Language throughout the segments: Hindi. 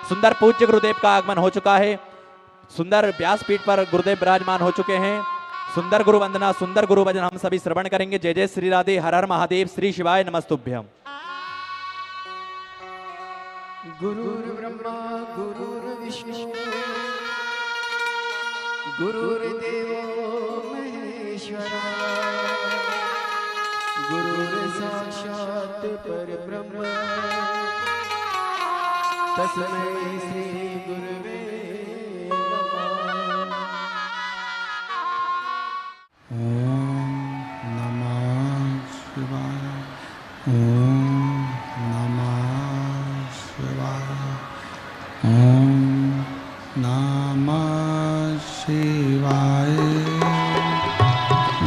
सुंदर पूज्य गुरुदेव का आगमन हो चुका है। सुंदर व्यासपीठ पर गुरुदेव विराजमान हो चुके हैं। सुंदर गुरु वंदना, सुंदर गुरु भजन हम सभी श्रवण करेंगे। जय जय श्री राधे, हर हर महादेव, श्री शिवाय नमस्तुभ्यम। गुरुर्ब्रह्मा गुरुर्विष्णु गुरुर्देवो महेश्वरा गुरुर्साक्षात् परब्रह्म तस्मै श्री गुरुवे नमः। ओम नमः शिवाय। ओम नमः शिवाय। ओम नमः शिवाय।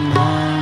नमः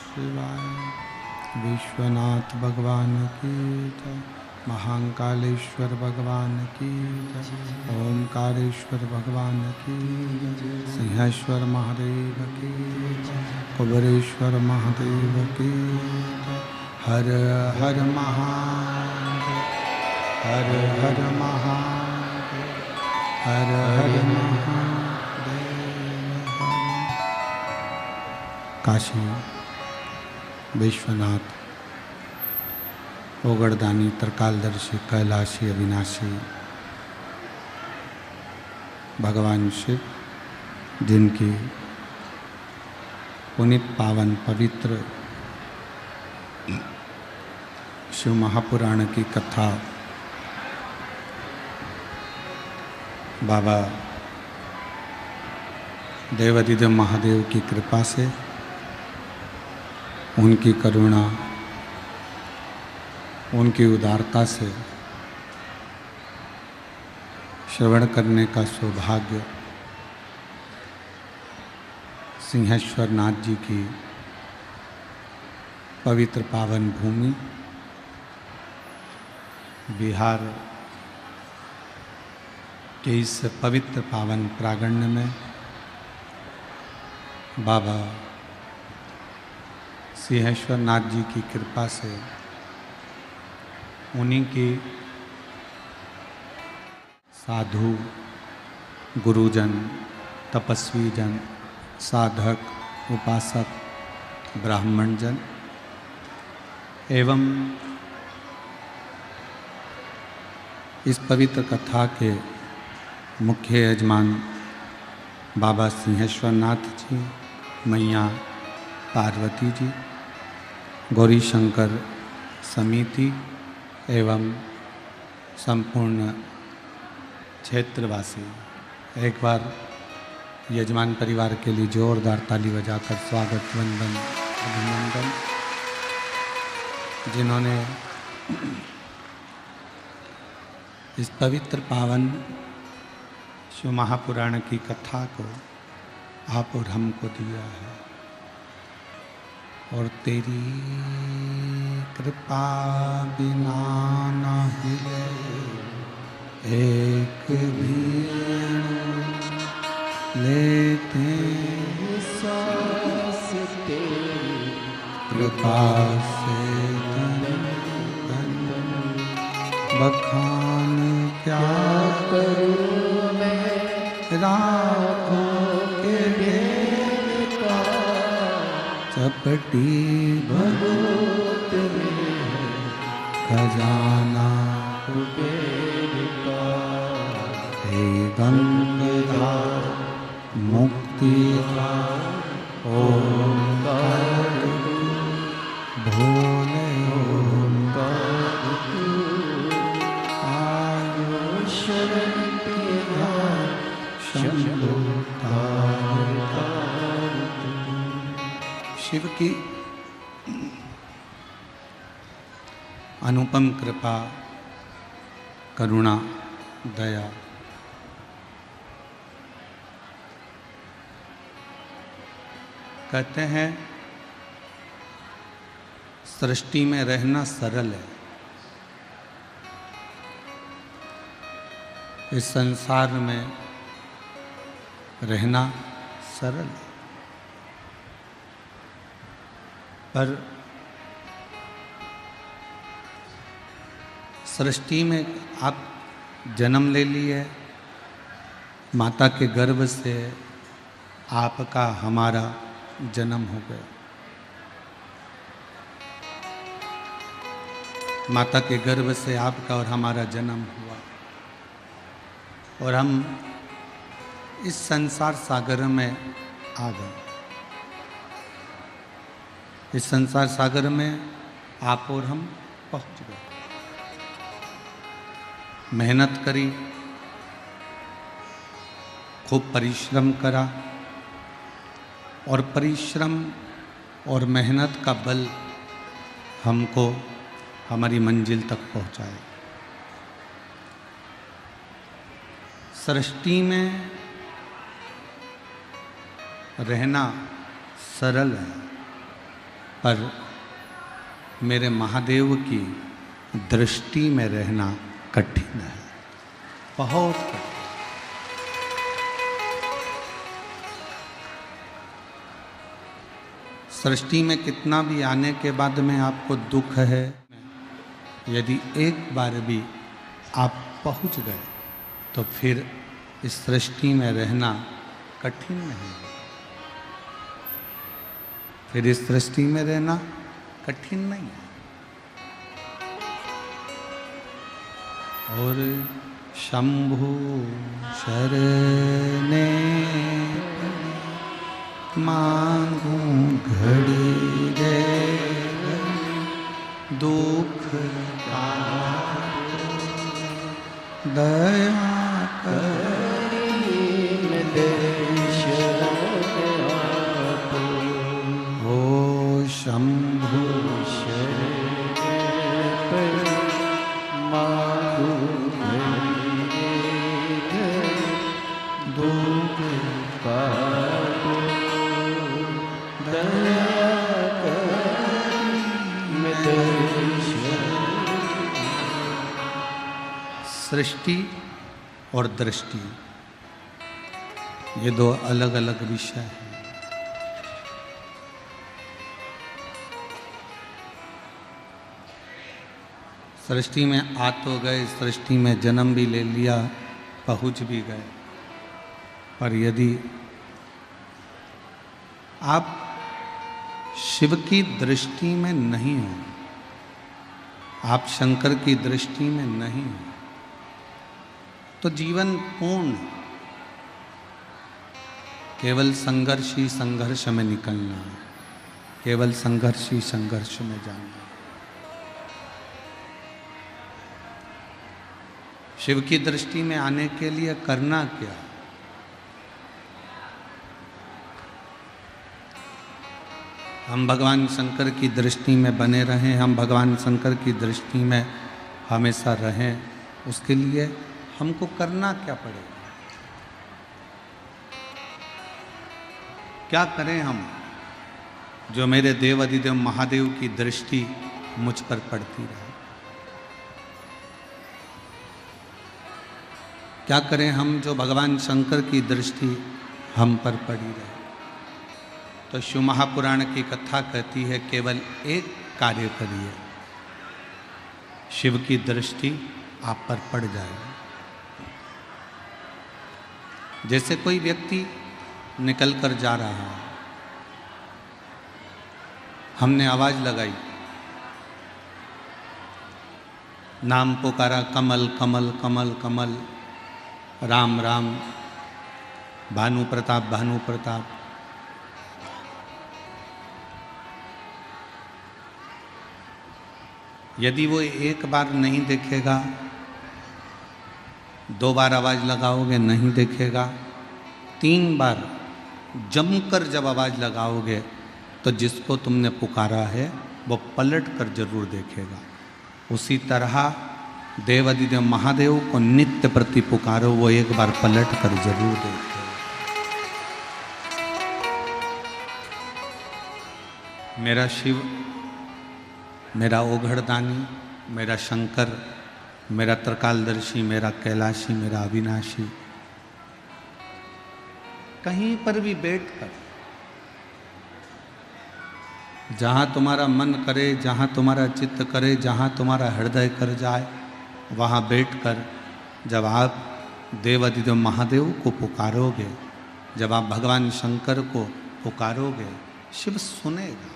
शिवाय। विश्वनाथ भगवान की जय। महाकालेश्वर भगवान की जय। ओमकारेश्वर भगवान की जय। सिंहेश्वर महादेव की जय। कुबेरेश्वर महादेव की जय। हर हर महादेव, हर हर महादेव, हर हर महादेव। काशी विश्वनाथ ओगड़दानी त्रिकालदर्शी कैलाशी अविनाशी भगवान शिव, जिनकी पुनीत पावन पवित्र शिव महापुराण की कथा बाबा देवाधिदेव महादेव की कृपा से, उनकी करुणा, उनकी उदारता से श्रवण करने का सौभाग्य सिंहेश्वर नाथ जी की पवित्र पावन भूमि बिहार के इस पवित्र पावन प्रांगण में बाबा सिंहेश्वर नाथ जी की कृपा से, उन्हीं की साधु गुरुजन, तपस्वी जन, साधक, उपासक, ब्राह्मण जन एवं इस पवित्र कथा के मुख्य यजमान बाबा सिंहेश्वर नाथ जी, मैया पार्वती जी, गौरी शंकर समिति एवं संपूर्ण क्षेत्रवासी एक बार यजमान परिवार के लिए जोरदार ताली बजाकर स्वागत, वंदन, अभिनंदन। जिन्होंने इस पवित्र पावन शिव महापुराण की कथा को आप और हमको दिया है, और तेरी कृपा बिना न हिले एक भी लेते सांस तेरी कृपा से बखान क्या करूँ मैं राखों के चपटी भगवत में है खजाना कुबेर का। हे गंगाधर मुक्ति ओंकार भोले ओंकार आयुष शंभो शिव की अनुपम कृपा, करुणा, दया कहते हैं सृष्टि में रहना सरल है। इस संसार में रहना सरल है, पर सृष्टि में आप जन्म ले लिए, माता के गर्भ से आपका हमारा जन्म हो गया। माता के गर्भ से आपका और हमारा जन्म हुआ और हम इस संसार सागर में आ गए। इस संसार सागर में आप और हम पहुंच गए। मेहनत करी, खूब परिश्रम करा और परिश्रम और मेहनत का बल हमको हमारी मंजिल तक पहुंचाए। सृष्टि में रहना सरल है, पर मेरे महादेव की दृष्टि में रहना कठिन है, बहुत कठिन। सृष्टि में कितना भी आने के बाद में आपको दुख है, यदि एक बार भी आप पहुंच गए तो फिर इस सृष्टि में रहना कठिन नहीं है। फिर इस सृष्टि में रहना कठिन नहीं है। और शंभु शरणे मांगू घड़ी रे दुख का दया करीम दर्शन आपो। ओ शंभु शरण पर मांगू दुख पापो। दया करीम दर्शन। सृष्टि और दृष्टि, ये दो अलग अलग विषय हैं। सृष्टि में आ तो गए, सृष्टि में जन्म भी ले लिया, पहुंच भी गए, पर यदि आप शिव की दृष्टि में नहीं हो, आप शंकर की दृष्टि में नहीं हो, तो जीवन पूर्ण, केवल संघर्ष ही संघर्ष में निकलना, केवल संघर्ष ही संघर्ष में जाना। शिव की दृष्टि में आने के लिए करना क्या? हम भगवान शंकर की दृष्टि में बने रहें, हम भगवान शंकर की दृष्टि में हमेशा रहें, उसके लिए हमको करना क्या पड़ेगा? क्या करें हम जो मेरे देव अधिदेव महादेव की दृष्टि मुझ पर पड़ती रहे? क्या करें हम जो भगवान शंकर की दृष्टि हम पर पड़ी रहे? तो शिव महापुराण की कथा कहती है, केवल एक कार्य करिए, शिव की दृष्टि आप पर पड़ जाए। जैसे कोई व्यक्ति निकल कर जा रहा है हमने आवाज लगाई, नाम पुकारा, कमल कमल कमल कमल, राम राम, भानु प्रताप भानु प्रताप। यदि वो एक बार नहीं देखेगा, 2 बार आवाज लगाओगे नहीं देखेगा, 3 बार जमकर जब आवाज लगाओगे तो जिसको तुमने पुकारा है वो पलट कर जरूर देखेगा। उसी तरह देवादिदेव महादेव को नित्य प्रति पुकारो, वो एक बार पलट कर जरूर देखेगा। मेरा शिव, मेरा ओघड़दानी, मेरा शंकर, मेरा त्रिकालदर्शी, मेरा कैलाशी, मेरा अविनाशी, कहीं पर भी बैठकर, जहाँ तुम्हारा मन करे, जहाँ तुम्हारा चित्त करे, जहाँ तुम्हारा हृदय कर जाए, वहाँ बैठकर जब आप देवादिदेव महादेव को पुकारोगे, जब आप भगवान शंकर को पुकारोगे, शिव सुनेगा,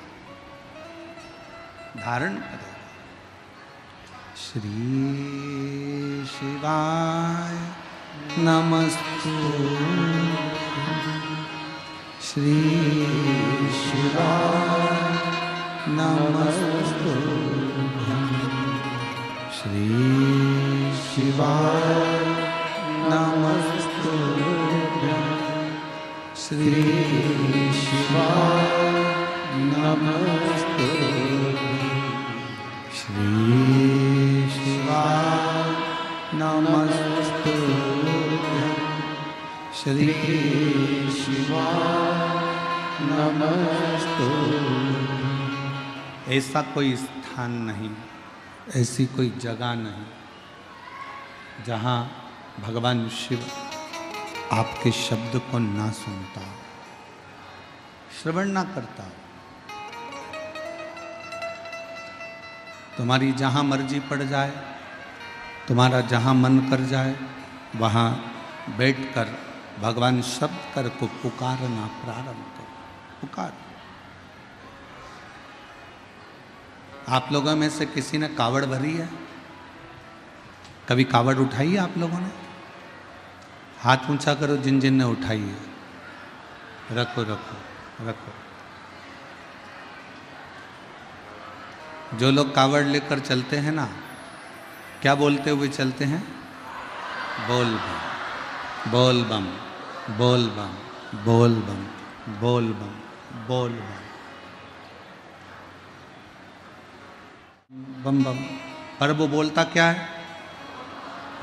धारण करेगा। श्री शिवाय नमस्तु, श्री शिवाय नमस्तु, श्री शिवाय नमस्तु, श्री शिवाय नमस्तु, श्री शिवाय नमस्तु, श्री शिवाय नमस्तु। ऐसा कोई स्थान नहीं, ऐसी कोई जगह नहीं जहाँ भगवान शिव आपके शब्द को ना सुनता, श्रवण ना करता। तुम्हारी जहाँ मर्जी पड़ जाए, तुम्हारा जहाँ मन कर जाए, वहाँ बैठकर भगवान शब्द कर को पुकारना प्रारंभ करो। पुकार। आप लोगों में से किसी ने कावड़ भरी है? कभी कावड़ उठाई है आप लोगों ने? हाथ ऊंचा करो जिन जिन ने उठाई है। रखो रखो रखो। जो लोग कावड़ लेकर चलते हैं ना, क्या बोलते हुए चलते हैं? बोल बम बोल बम बोल बम बोल बम बोल बम बोल बम बम बम। पर वो बोलता क्या है?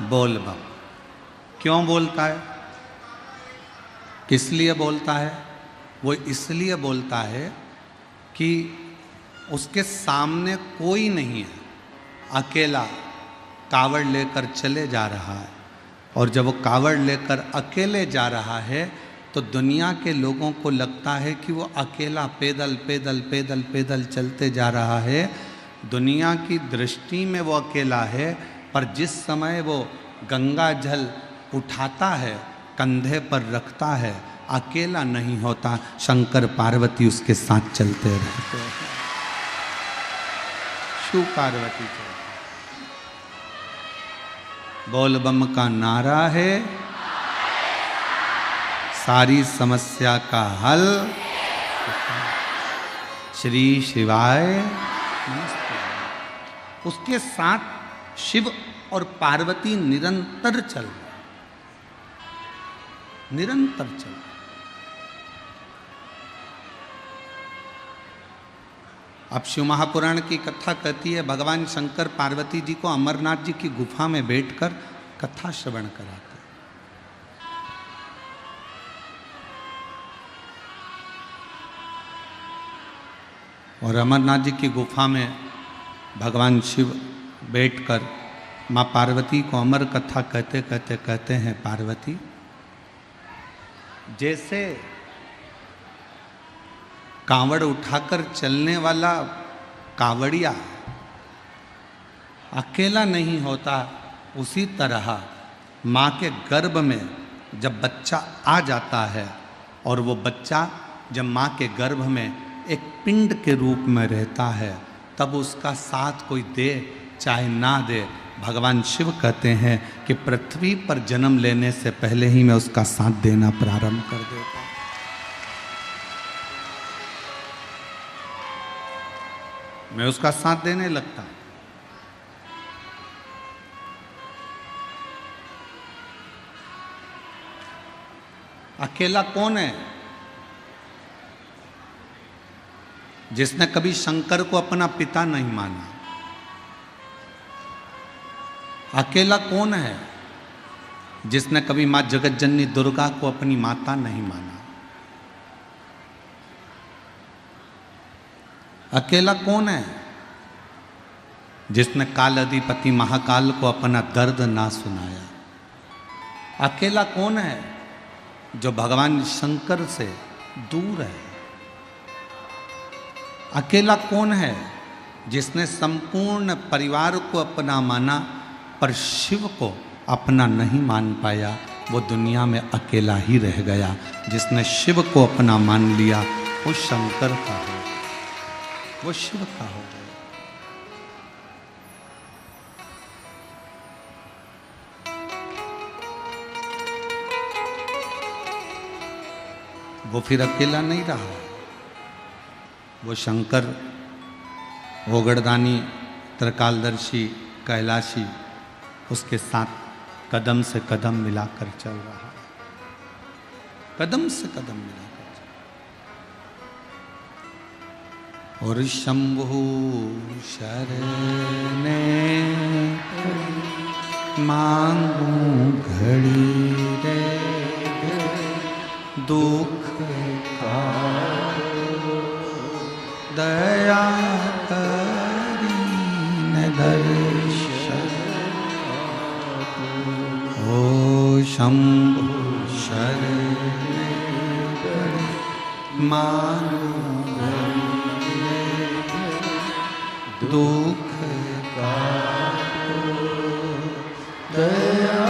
बोल बम। क्यों बोलता है? किस लिए बोलता है? वो इसलिए बोलता है कि उसके सामने कोई नहीं है, अकेला कावड़ लेकर चले जा रहा है। और जब वो कावड़ लेकर अकेले जा रहा है तो दुनिया के लोगों को लगता है कि वो अकेला पैदल पैदल पैदल पैदल चलते जा रहा है। दुनिया की दृष्टि में वो अकेला है, पर जिस समय वो गंगा जल उठाता है, कंधे पर रखता है, अकेला नहीं होता, शंकर पार्वती उसके साथ चलते रहते हैं। शिव पार्वती चलते। बोल बम का नारा है, सारी समस्या का हल। श्री शिवाय नमस्ते। उसके साथ शिव और पार्वती निरंतर चल रहे, निरंतर चल रहे। अब शिव महापुराण की कथा कहती है, भगवान शंकर पार्वती जी को अमरनाथ जी की गुफा में बैठकर कथा श्रवण कराते। और अमरनाथ जी की गुफा में भगवान शिव बैठकर माँ पार्वती को अमर कथा कहते कहते कहते हैं, पार्वती जैसे कांवड़ उठाकर चलने वाला कांवड़िया अकेला नहीं होता, उसी तरह माँ के गर्भ में जब बच्चा आ जाता है और वो बच्चा जब माँ के गर्भ में एक पिंड के रूप में रहता है, तब उसका साथ कोई दे चाहे ना दे, भगवान शिव कहते हैं कि पृथ्वी पर जन्म लेने से पहले ही मैं उसका साथ देना प्रारंभ कर देता हूं। मैं उसका साथ देने लगता हूं। अकेला कौन है जिसने कभी शंकर को अपना पिता नहीं माना? अकेला कौन है जिसने कभी मां जगतजननी दुर्गा को अपनी माता नहीं माना? अकेला कौन है जिसने काल अधिपति महाकाल को अपना दर्द ना सुनाया? अकेला कौन है जो भगवान शंकर से दूर है? अकेला कौन है जिसने संपूर्ण परिवार को अपना माना पर शिव को अपना नहीं मान पाया? वो दुनिया में अकेला ही रह गया। जिसने शिव को अपना मान लिया वो शंकर का हो, वो शिव का हो गया। वो फिर अकेला नहीं रहा। वो शंकर, ओगड़दानी, त्रिकालदर्शी, कैलाशी उसके साथ कदम से कदम मिलाकर चल रहा है, कदम से कदम मिलाकर चल। और शंभु शरणे मांगू घड़ी रे दुख का दया करीन दर्शन। ओ शंभु शरणे मानो दुख का दया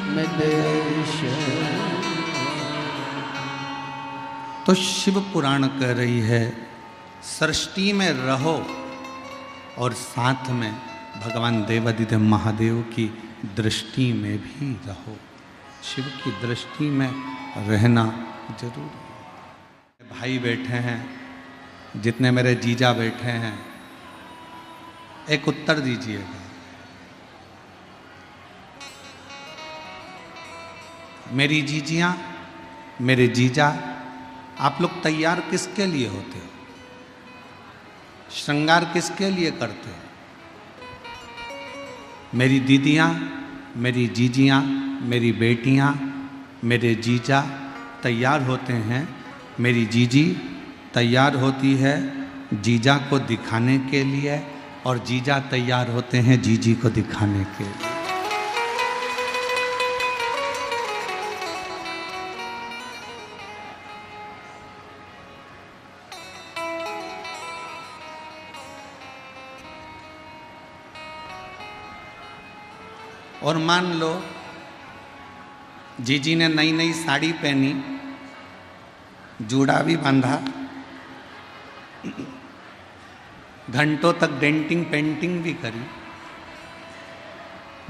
में दर्शन। तो शिव पुराण कह रही है सृष्टि में रहो और साथ में भगवान देवादिदेव महादेव की दृष्टि में भी रहो। शिव की दृष्टि में रहना जरूरी है। भाई बैठे हैं, जितने मेरे जीजा बैठे हैं, एक उत्तर दीजिएगा। मेरी जीजियां, मेरे जीजा, आप लोग तैयार किसके लिए होते हो? श्रृंगार किसके लिए करते हो? मेरी दीदियां, मेरी जीजियां, मेरी बेटियां, मेरे जीजा तैयार होते हैं। मेरी जीजी तैयार होती है जीजा को दिखाने के लिए और जीजा तैयार होते हैं जीजी को दिखाने के लिए। और मान लो जीजी ने नई नई साड़ी पहनी, जूड़ा भी बांधा, घंटों तक डेंटिंग पेंटिंग भी करी,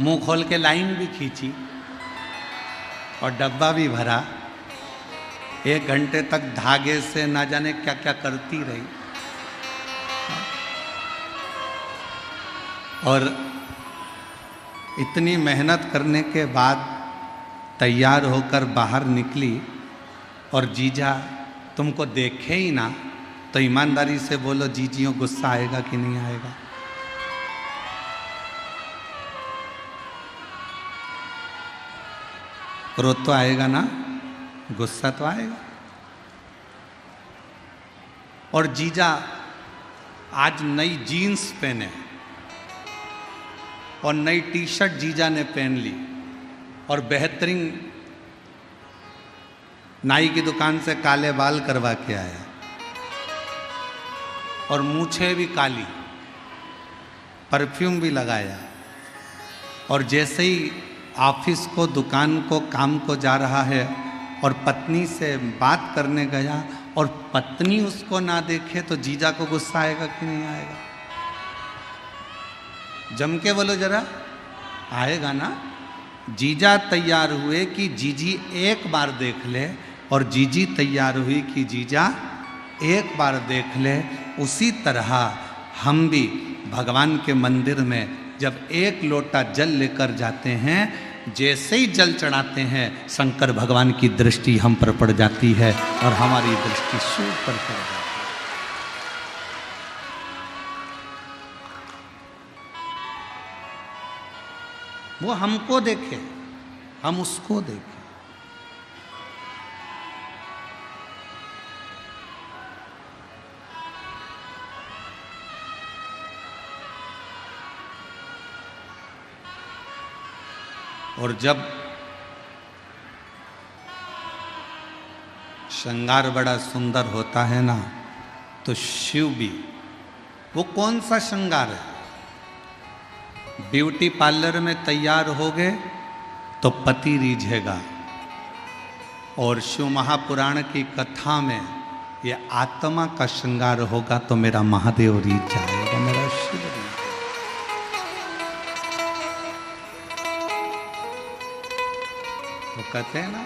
मुंह खोल के लाइन भी खींची और डब्बा भी भरा। 1 घंटे तक धागे से ना जाने क्या क्या करती रही और इतनी मेहनत करने के बाद तैयार होकर बाहर निकली और जीजा तुमको देखे ही ना, तो ईमानदारी से बोलो जीजियों, गुस्सा आएगा कि नहीं आएगा? क्रोध तो आएगा ना, गुस्सा तो आएगा। और जीजा आज नई जीन्स पहने और नई टी शर्ट जीजा ने पहन ली और बेहतरीन नाई की दुकान से काले बाल करवा के आया और मूछें भी काली, परफ्यूम भी लगाया और जैसे ही ऑफिस को, दुकान को, काम को जा रहा है और पत्नी से बात करने गया और पत्नी उसको ना देखे तो जीजा को गुस्सा आएगा कि नहीं आएगा? जम के बोलो जरा, आएगा ना? जीजा तैयार हुए कि जीजी एक बार देख ले, और जीजी तैयार हुई कि जीजा एक बार देख ले। उसी तरह हम भी भगवान के मंदिर में जब एक लोटा जल लेकर जाते हैं, जैसे ही जल चढ़ाते हैं, शंकर भगवान की दृष्टि हम पर पड़ जाती है और हमारी दृष्टि शिव पर पड़ जाती है। वो हमको देखे, हम उसको देखें। और जब श्रृंगार बड़ा सुंदर होता है ना, तो शिव भी, वो कौन सा श्रृंगार है? ब्यूटी पार्लर में तैयार हो गए तो पति रीझेगा, और शिव महापुराण की कथा में ये आत्मा का श्रृंगार होगा तो मेरा महादेव रीझ जाएगा, मेरा शिव रीझ। वो कहते हैं ना,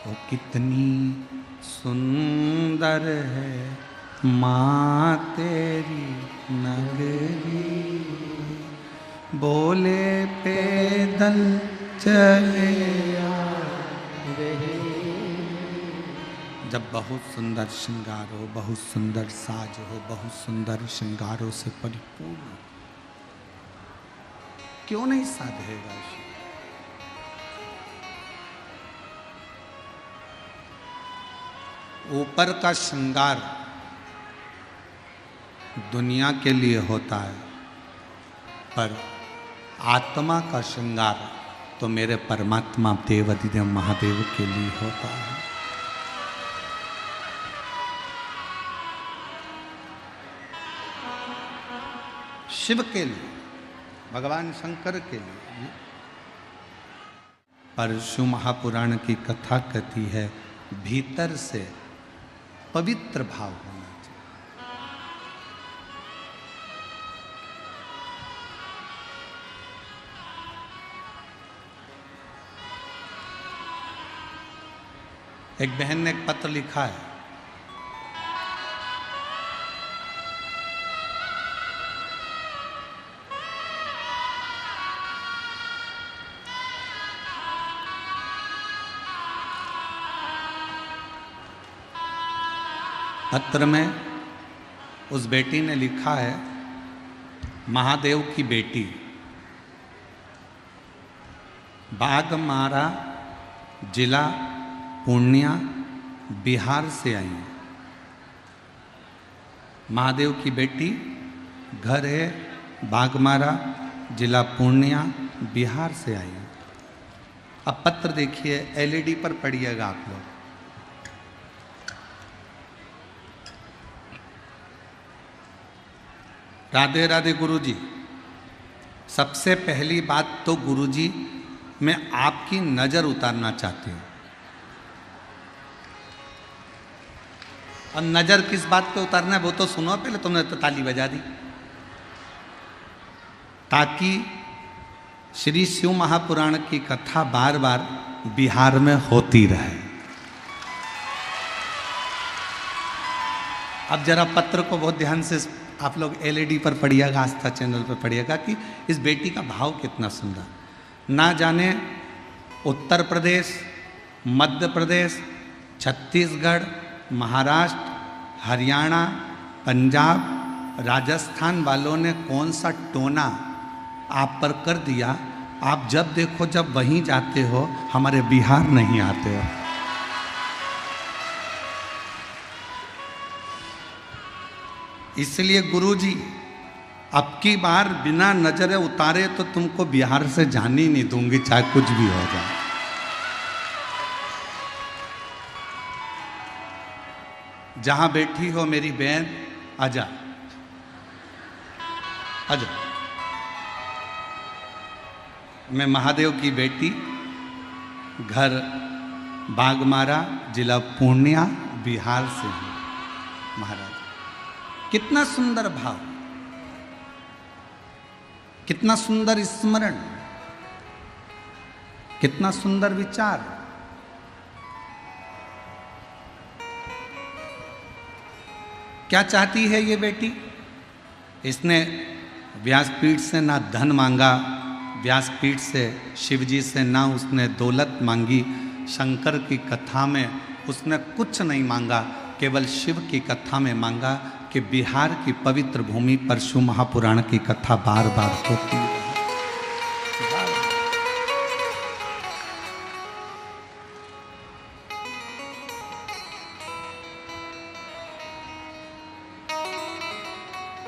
वो कितनी सुंदर है माँ तेरी नगरी, बोले पैदल चले आ रहे। जब बहुत सुंदर श्रृंगार हो, बहुत सुंदर साज हो, बहुत सुंदर श्रृंगारों से परिपूर्ण, क्यों नहीं साधेगा? ऊपर का श्रृंगार दुनिया के लिए होता है, पर आत्मा का श्रृंगार तो मेरे परमात्मा देवाधिदेव महादेव के लिए होता है। शिव के लिए, भगवान शंकर के लिए। पर शिव महापुराण की कथा कहती है, भीतर से पवित्र भाव होना चाहिए। एक बहन ने एक पत्र लिखा है, पत्र में उस बेटी ने लिखा है, महादेव की बेटी बाघमारा जिला पूर्णिया बिहार से आई। महादेव की बेटी, घर है बाघमारा जिला पूर्णिया बिहार से आई। अब पत्र देखिए, एलईडी पर पढ़िएगा आप लोग। राधे राधे गुरुजी। सबसे पहली बात तो गुरुजी, मैं आपकी नज़र उतारना चाहती हूँ। अब नज़र किस बात पे उतारना है वो तो सुनो पहले, तुमने तो ताली बजा दी। ताकि श्री शिव महापुराण की कथा बार बार बिहार में होती रहे। अब जरा पत्र को बहुत ध्यान से आप लोग एलईडी पर पढ़िएगा, आस्था चैनल पर पढ़िएगा कि इस बेटी का भाव कितना सुंदर। ना जाने उत्तर प्रदेश, मध्य प्रदेश, छत्तीसगढ़, महाराष्ट्र, हरियाणा, पंजाब, राजस्थान वालों ने कौन सा टोना आप पर कर दिया। आप जब देखो, जब वहीं जाते हो, हमारे बिहार नहीं आते हो। इसलिए गुरुजी, अब की बार बिना नजरे उतारे तो तुमको बिहार से जाने ही नहीं दूंगी, चाहे कुछ भी हो जाए। जहां बैठी हो मेरी बहन, आजा आजा। मैं महादेव की बेटी, घर बाघमारा जिला पूर्णिया बिहार से हूँ महाराज। कितना सुंदर भाव, कितना सुंदर स्मरण, कितना सुंदर विचार। क्या चाहती है ये बेटी? इसने व्यासपीठ से ना धन मांगा, व्यासपीठ से शिवजी से ना उसने दौलत मांगी, शंकर की कथा में उसने कुछ नहीं मांगा, केवल शिव की कथा में मांगा कि बिहार की पवित्र भूमि पर शिव महापुराण की कथा बार बार होती है।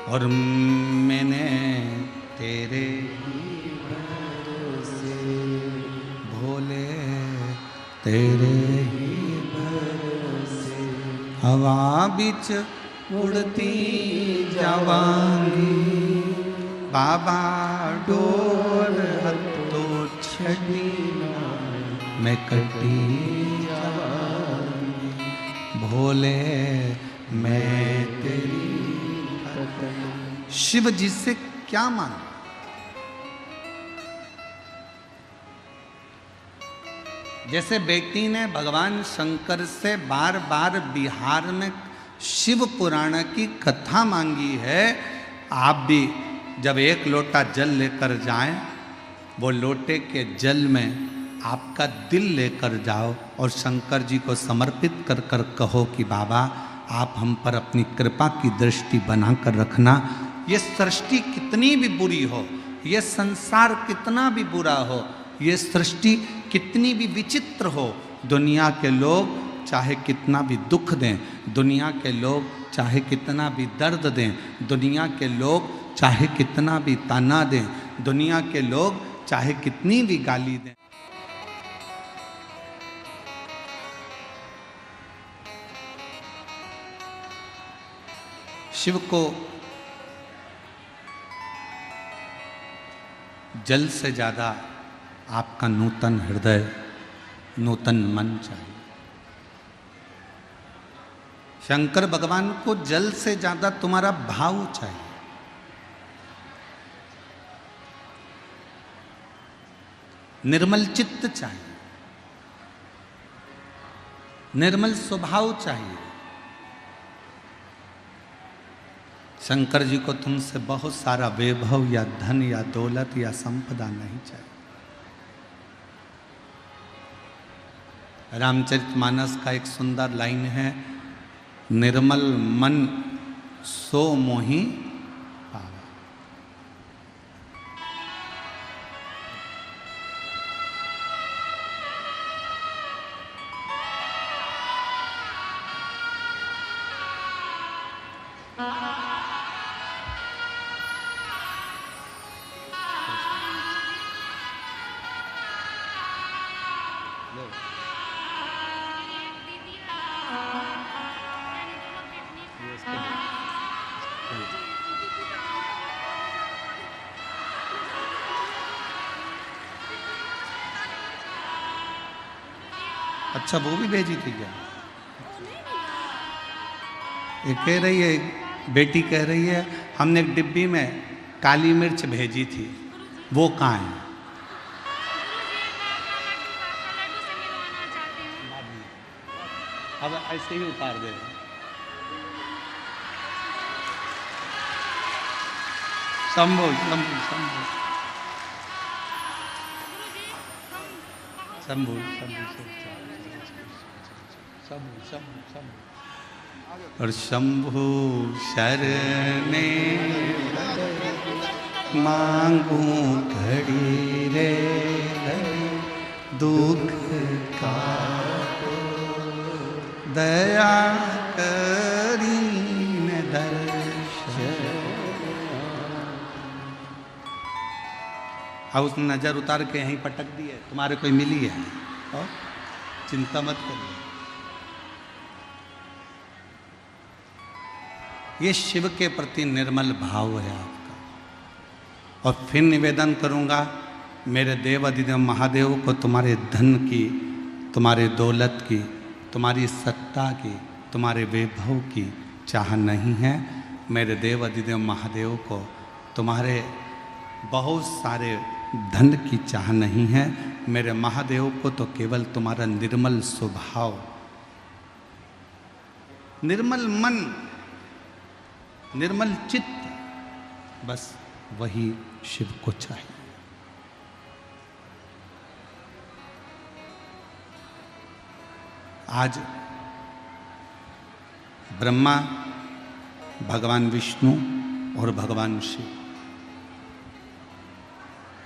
और मैंने तेरे भरोसे भोले, तेरे ही भरोसे हवा बिच उड़ती जावांगी, बाबा डोर हत्तो छड़ी मैं कटी जावांगी, भोले मैं तेरी। शिव जी से क्या मांगा? जैसे बेटी ने भगवान शंकर से बार बार बिहार में शिव पुराण की कथा मांगी है, आप भी जब एक लोटा जल लेकर जाएं, वो लोटे के जल में आपका दिल लेकर जाओ और शंकर जी को समर्पित कर कर कहो कि बाबा आप हम पर अपनी कृपा की दृष्टि बनाकर रखना। ये सृष्टि कितनी भी बुरी हो, ये संसार कितना भी बुरा हो, ये सृष्टि कितनी भी विचित्र हो, दुनिया के लोग चाहे कितना भी दुख दें, दुनिया के लोग चाहे कितना भी दर्द दें, दुनिया के लोग चाहे कितना भी ताना दें, दुनिया के लोग चाहे कितनी भी गाली दें, शिव को जल से ज्यादा आपका नूतन हृदय, नूतन मन चाहिए। शंकर भगवान को जल से ज्यादा तुम्हारा भाव चाहिए। निर्मल चित्त चाहिए, निर्मल स्वभाव चाहिए। शंकर जी को तुमसे बहुत सारा वैभव या धन या दौलत या संपदा नहीं चाहिए। रामचरितमानस का एक सुंदर लाइन है, निर्मल मन सो मोहि पावा। अच्छा वो भी भेजी थी क्या? ये कह रही है, बेटी कह रही है हमने एक डिब्बी में काली मिर्च भेजी थी, वो कहाँ है? अब ऐसे ही उतार दे। शंभो शंभो शंभो शंभो शंभो शंभो शंभो और शंभो शरणे मांगू घड़ी रे दुख का दया करीन दर्शन। अब उसने नजर उतार के यहीं पटक दी है, तुम्हारे कोई मिली है और चिंता मत करिए। ये शिव के प्रति निर्मल भाव है आपका। और फिर निवेदन करूंगा मेरे देव अधिदेव महादेव को, तुम्हारे धन की, तुम्हारे दौलत की, तुम्हारी सत्ता की, तुम्हारे वैभव की चाह नहीं है। मेरे देव अधिदेव महादेव को तुम्हारे बहुत सारे धन की चाह नहीं है। मेरे महादेव को तो केवल तुम्हारा निर्मल स्वभाव, निर्मल मन, निर्मल चित्त, बस वही शिव को चाहिए। आज ब्रह्मा, भगवान विष्णु और भगवान शिव,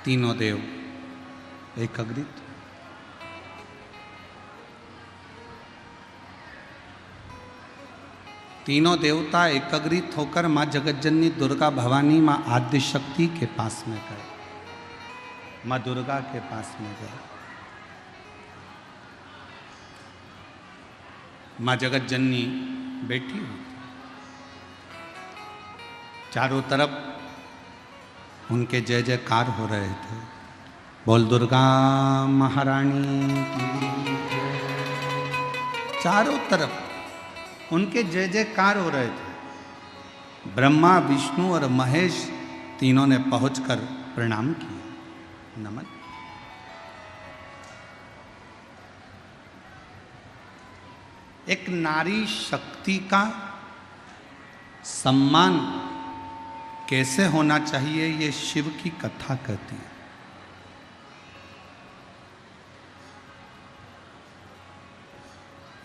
तीनों देव एकाग्रित, तीनों देवता एकाग्रित होकर माँ जगतजननी दुर्गा भवानी, माँ आद्य शक्ति के पास में गए, माँ दुर्गा के पास में गए। माँ जगतजननी बैठी हुई, चारों तरफ उनके जय जयकार हो रहे थे। बोल दुर्गा महारानी की जय। चारों तरफ उनके जय जयकार हो रहे थे। ब्रह्मा, विष्णु और महेश तीनों ने पहुंचकर प्रणाम किया, नमन। एक नारी शक्ति का सम्मान कैसे होना चाहिए, ये शिव की कथा कहती है।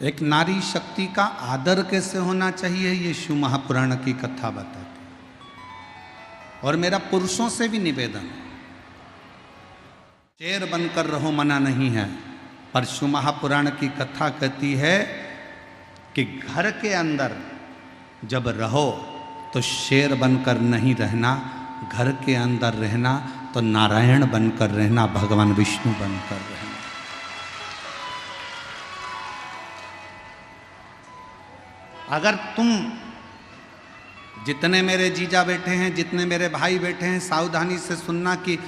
एक नारी शक्ति का आदर कैसे होना चाहिए, ये शिव महापुराण की कथा बताती है। और मेरा पुरुषों से भी निवेदन है, शेर बनकर रहो मना नहीं है, पर शिव महापुराण की कथा कहती है कि घर के अंदर जब रहो तो शेर बनकर नहीं रहना, घर के अंदर रहना तो नारायण बनकर रहना, भगवान विष्णु बनकर रहना। अगर तुम, जितने मेरे जीजा बैठे हैं, जितने मेरे भाई बैठे हैं, सावधानी से सुनना कि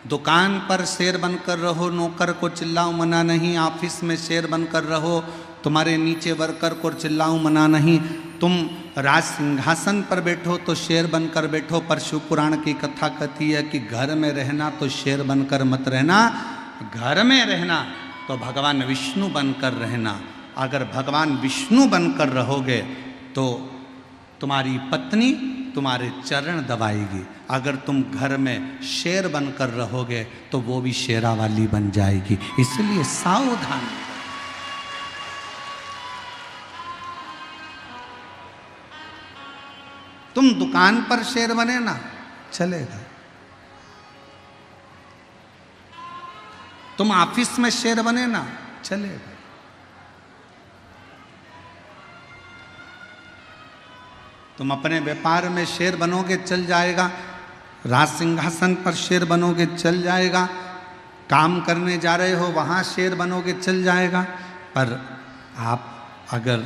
दुकान पर शेर बनकर रहो, नौकर को चिल्लाओ मना नहीं, ऑफिस में शेर बनकर रहो, तुम्हारे नीचे वर्कर को चिल्लाओ मना नहीं, तुम राज सिंहासन पर बैठो तो शेर बनकर बैठो, पर शिव पुराण की कथा कहती है कि घर में रहना तो शेर बनकर मत रहना, घर में रहना तो भगवान विष्णु बनकर रहना। अगर भगवान विष्णु बनकर रहोगे तो तुम्हारी पत्नी तुम्हारे चरण दबाएगी, अगर तुम घर में शेर बनकर रहोगे तो वो भी शेरा वाली बन जाएगी। इसलिए सावधान। तुम दुकान पर शेर बने ना, चलेगा। तुम ऑफिस में शेर बने ना, चलेगा। तुम अपने व्यापार में शेर बनोगे, चल जाएगा। राज सिंहासन पर शेर बनोगे, चल जाएगा। काम करने जा रहे हो, वहां शेर बनोगे, चल जाएगा। पर आप अगर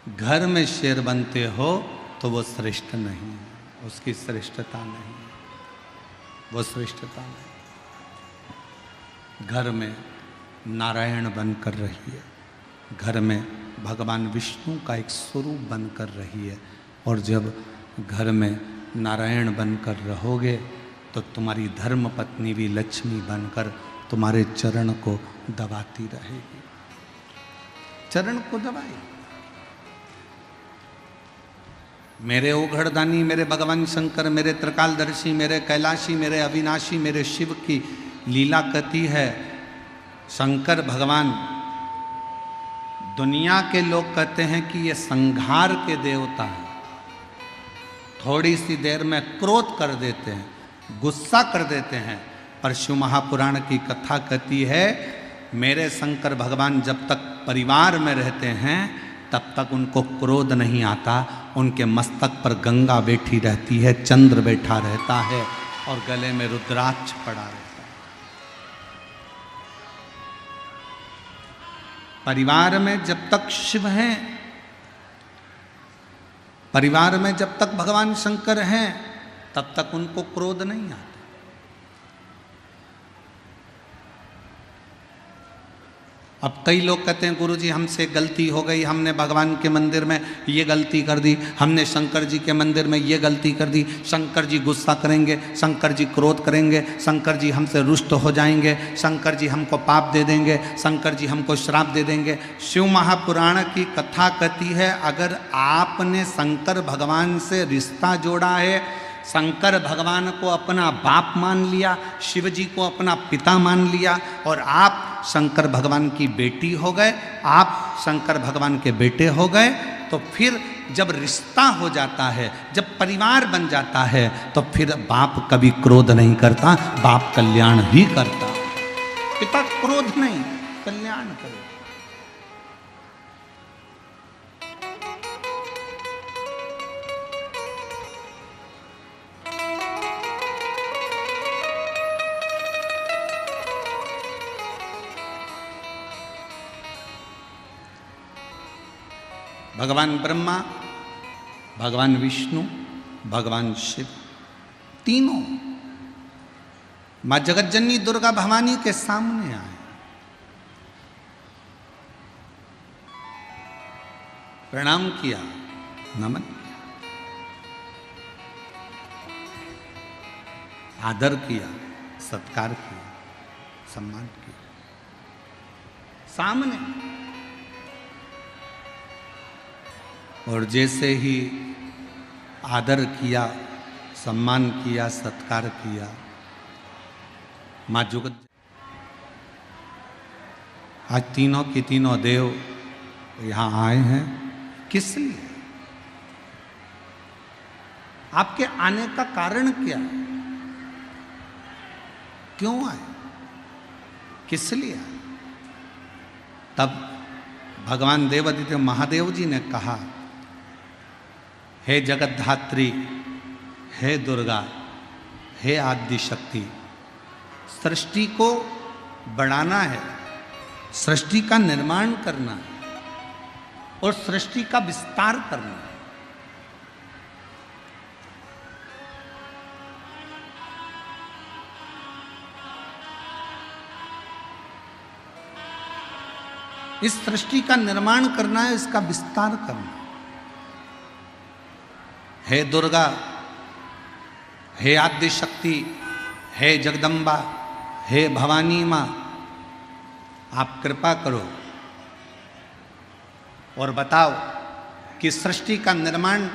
घर में शेर बनते हो तो वो श्रेष्ठ नहीं है, उसकी श्रेष्ठता नहीं है, वो श्रेष्ठता नहीं। घर में नारायण बनकर रहिए, घर में भगवान विष्णु का एक स्वरूप बनकर रहिए। और जब घर में नारायण बनकर रहोगे तो तुम्हारी धर्म पत्नी भी लक्ष्मी बनकर तुम्हारे चरण को दबाती रहेगी, चरण को दबाएगी। मेरे ओघड़दानी, मेरे भगवान शंकर, मेरे त्रिकालदर्शी, मेरे कैलाशी, मेरे अविनाशी, मेरे शिव की लीला कहती है। शंकर भगवान, दुनिया के लोग कहते हैं कि ये संहार के देवता हैं, थोड़ी सी देर में क्रोध कर देते हैं, गुस्सा कर देते हैं। पर शिव महापुराण की कथा कहती है मेरे शंकर भगवान जब तक परिवार में रहते हैं तब तक उनको क्रोध नहीं आता। उनके मस्तक पर गंगा बैठी रहती है, चंद्र बैठा रहता है और गले में रुद्राक्ष पड़ा रहता है। परिवार में जब तक शिव हैं, परिवार में जब तक भगवान शंकर हैं, तब तक उनको क्रोध नहीं आता। अब कई लोग कहते हैं गुरुजी हमसे गलती हो गई, हमने भगवान के मंदिर में ये गलती कर दी, हमने शंकर जी के मंदिर में ये गलती कर दी, शंकर जी गुस्सा करेंगे, शंकर जी क्रोध करेंगे, शंकर जी हमसे रुष्ट हो जाएंगे, शंकर जी हमको पाप दे देंगे, शंकर जी हमको श्राप दे देंगे। शिव महापुराण की कथा कहती है अगर आपने शंकर भगवान से रिश्ता जोड़ा है, शंकर भगवान को अपना बाप मान लिया, शिव जी को अपना पिता मान लिया और आप शंकर भगवान की बेटी हो गए, आप शंकर भगवान के बेटे हो गए, तो फिर जब रिश्ता हो जाता है, जब परिवार बन जाता है, तो फिर बाप कभी क्रोध नहीं करता, बाप कल्याण ही करता। पिता क्रोध नहीं, कल्याण करे। भगवान ब्रह्मा, भगवान विष्णु, भगवान शिव तीनों मां जगतजननी दुर्गा भवानी के सामने आए, प्रणाम किया, नमन किया, आदर किया, सत्कार किया, सम्मान किया सामने। और जैसे ही आदर किया, सम्मान किया, सत्कार किया, मां जुगत आज तीनों की तीनों देव यहां आए हैं। किस लिए? आपके आने का कारण क्या है? क्यों आए? किस लिए आए? तब भगवान देवादिदेव महादेव जी ने कहा, हे जगतधात्री, हे दुर्गा, हे आदि शक्ति, सृष्टि को बढ़ाना है, सृष्टि का निर्माण करना है और सृष्टि का विस्तार करना है। इस सृष्टि का निर्माण करना है, इसका विस्तार करना है। हे दुर्गा, हे आद्य शक्ति, हे जगदम्बा, हे भवानी मां, आप कृपा करो और बताओ कि सृष्टि का निर्माण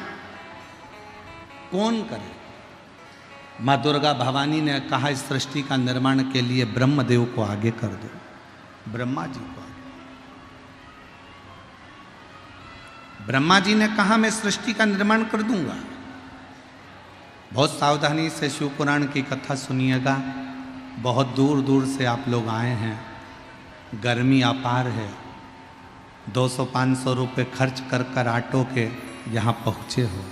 कौन करे। मां दुर्गा भवानी ने कहा, इस सृष्टि का निर्माण के लिए ब्रह्मदेव को आगे कर दो, ब्रह्मा जी को। ब्रह्मा जी ने कहा, मैं सृष्टि का निर्माण कर दूंगा। बहुत सावधानी से शिव पुराण की कथा सुनिएगा। बहुत दूर दूर से आप लोग आए हैं, गर्मी अपार है, 200-500 रुपये खर्च कर कर ऑटो के यहाँ पहुँचे हो।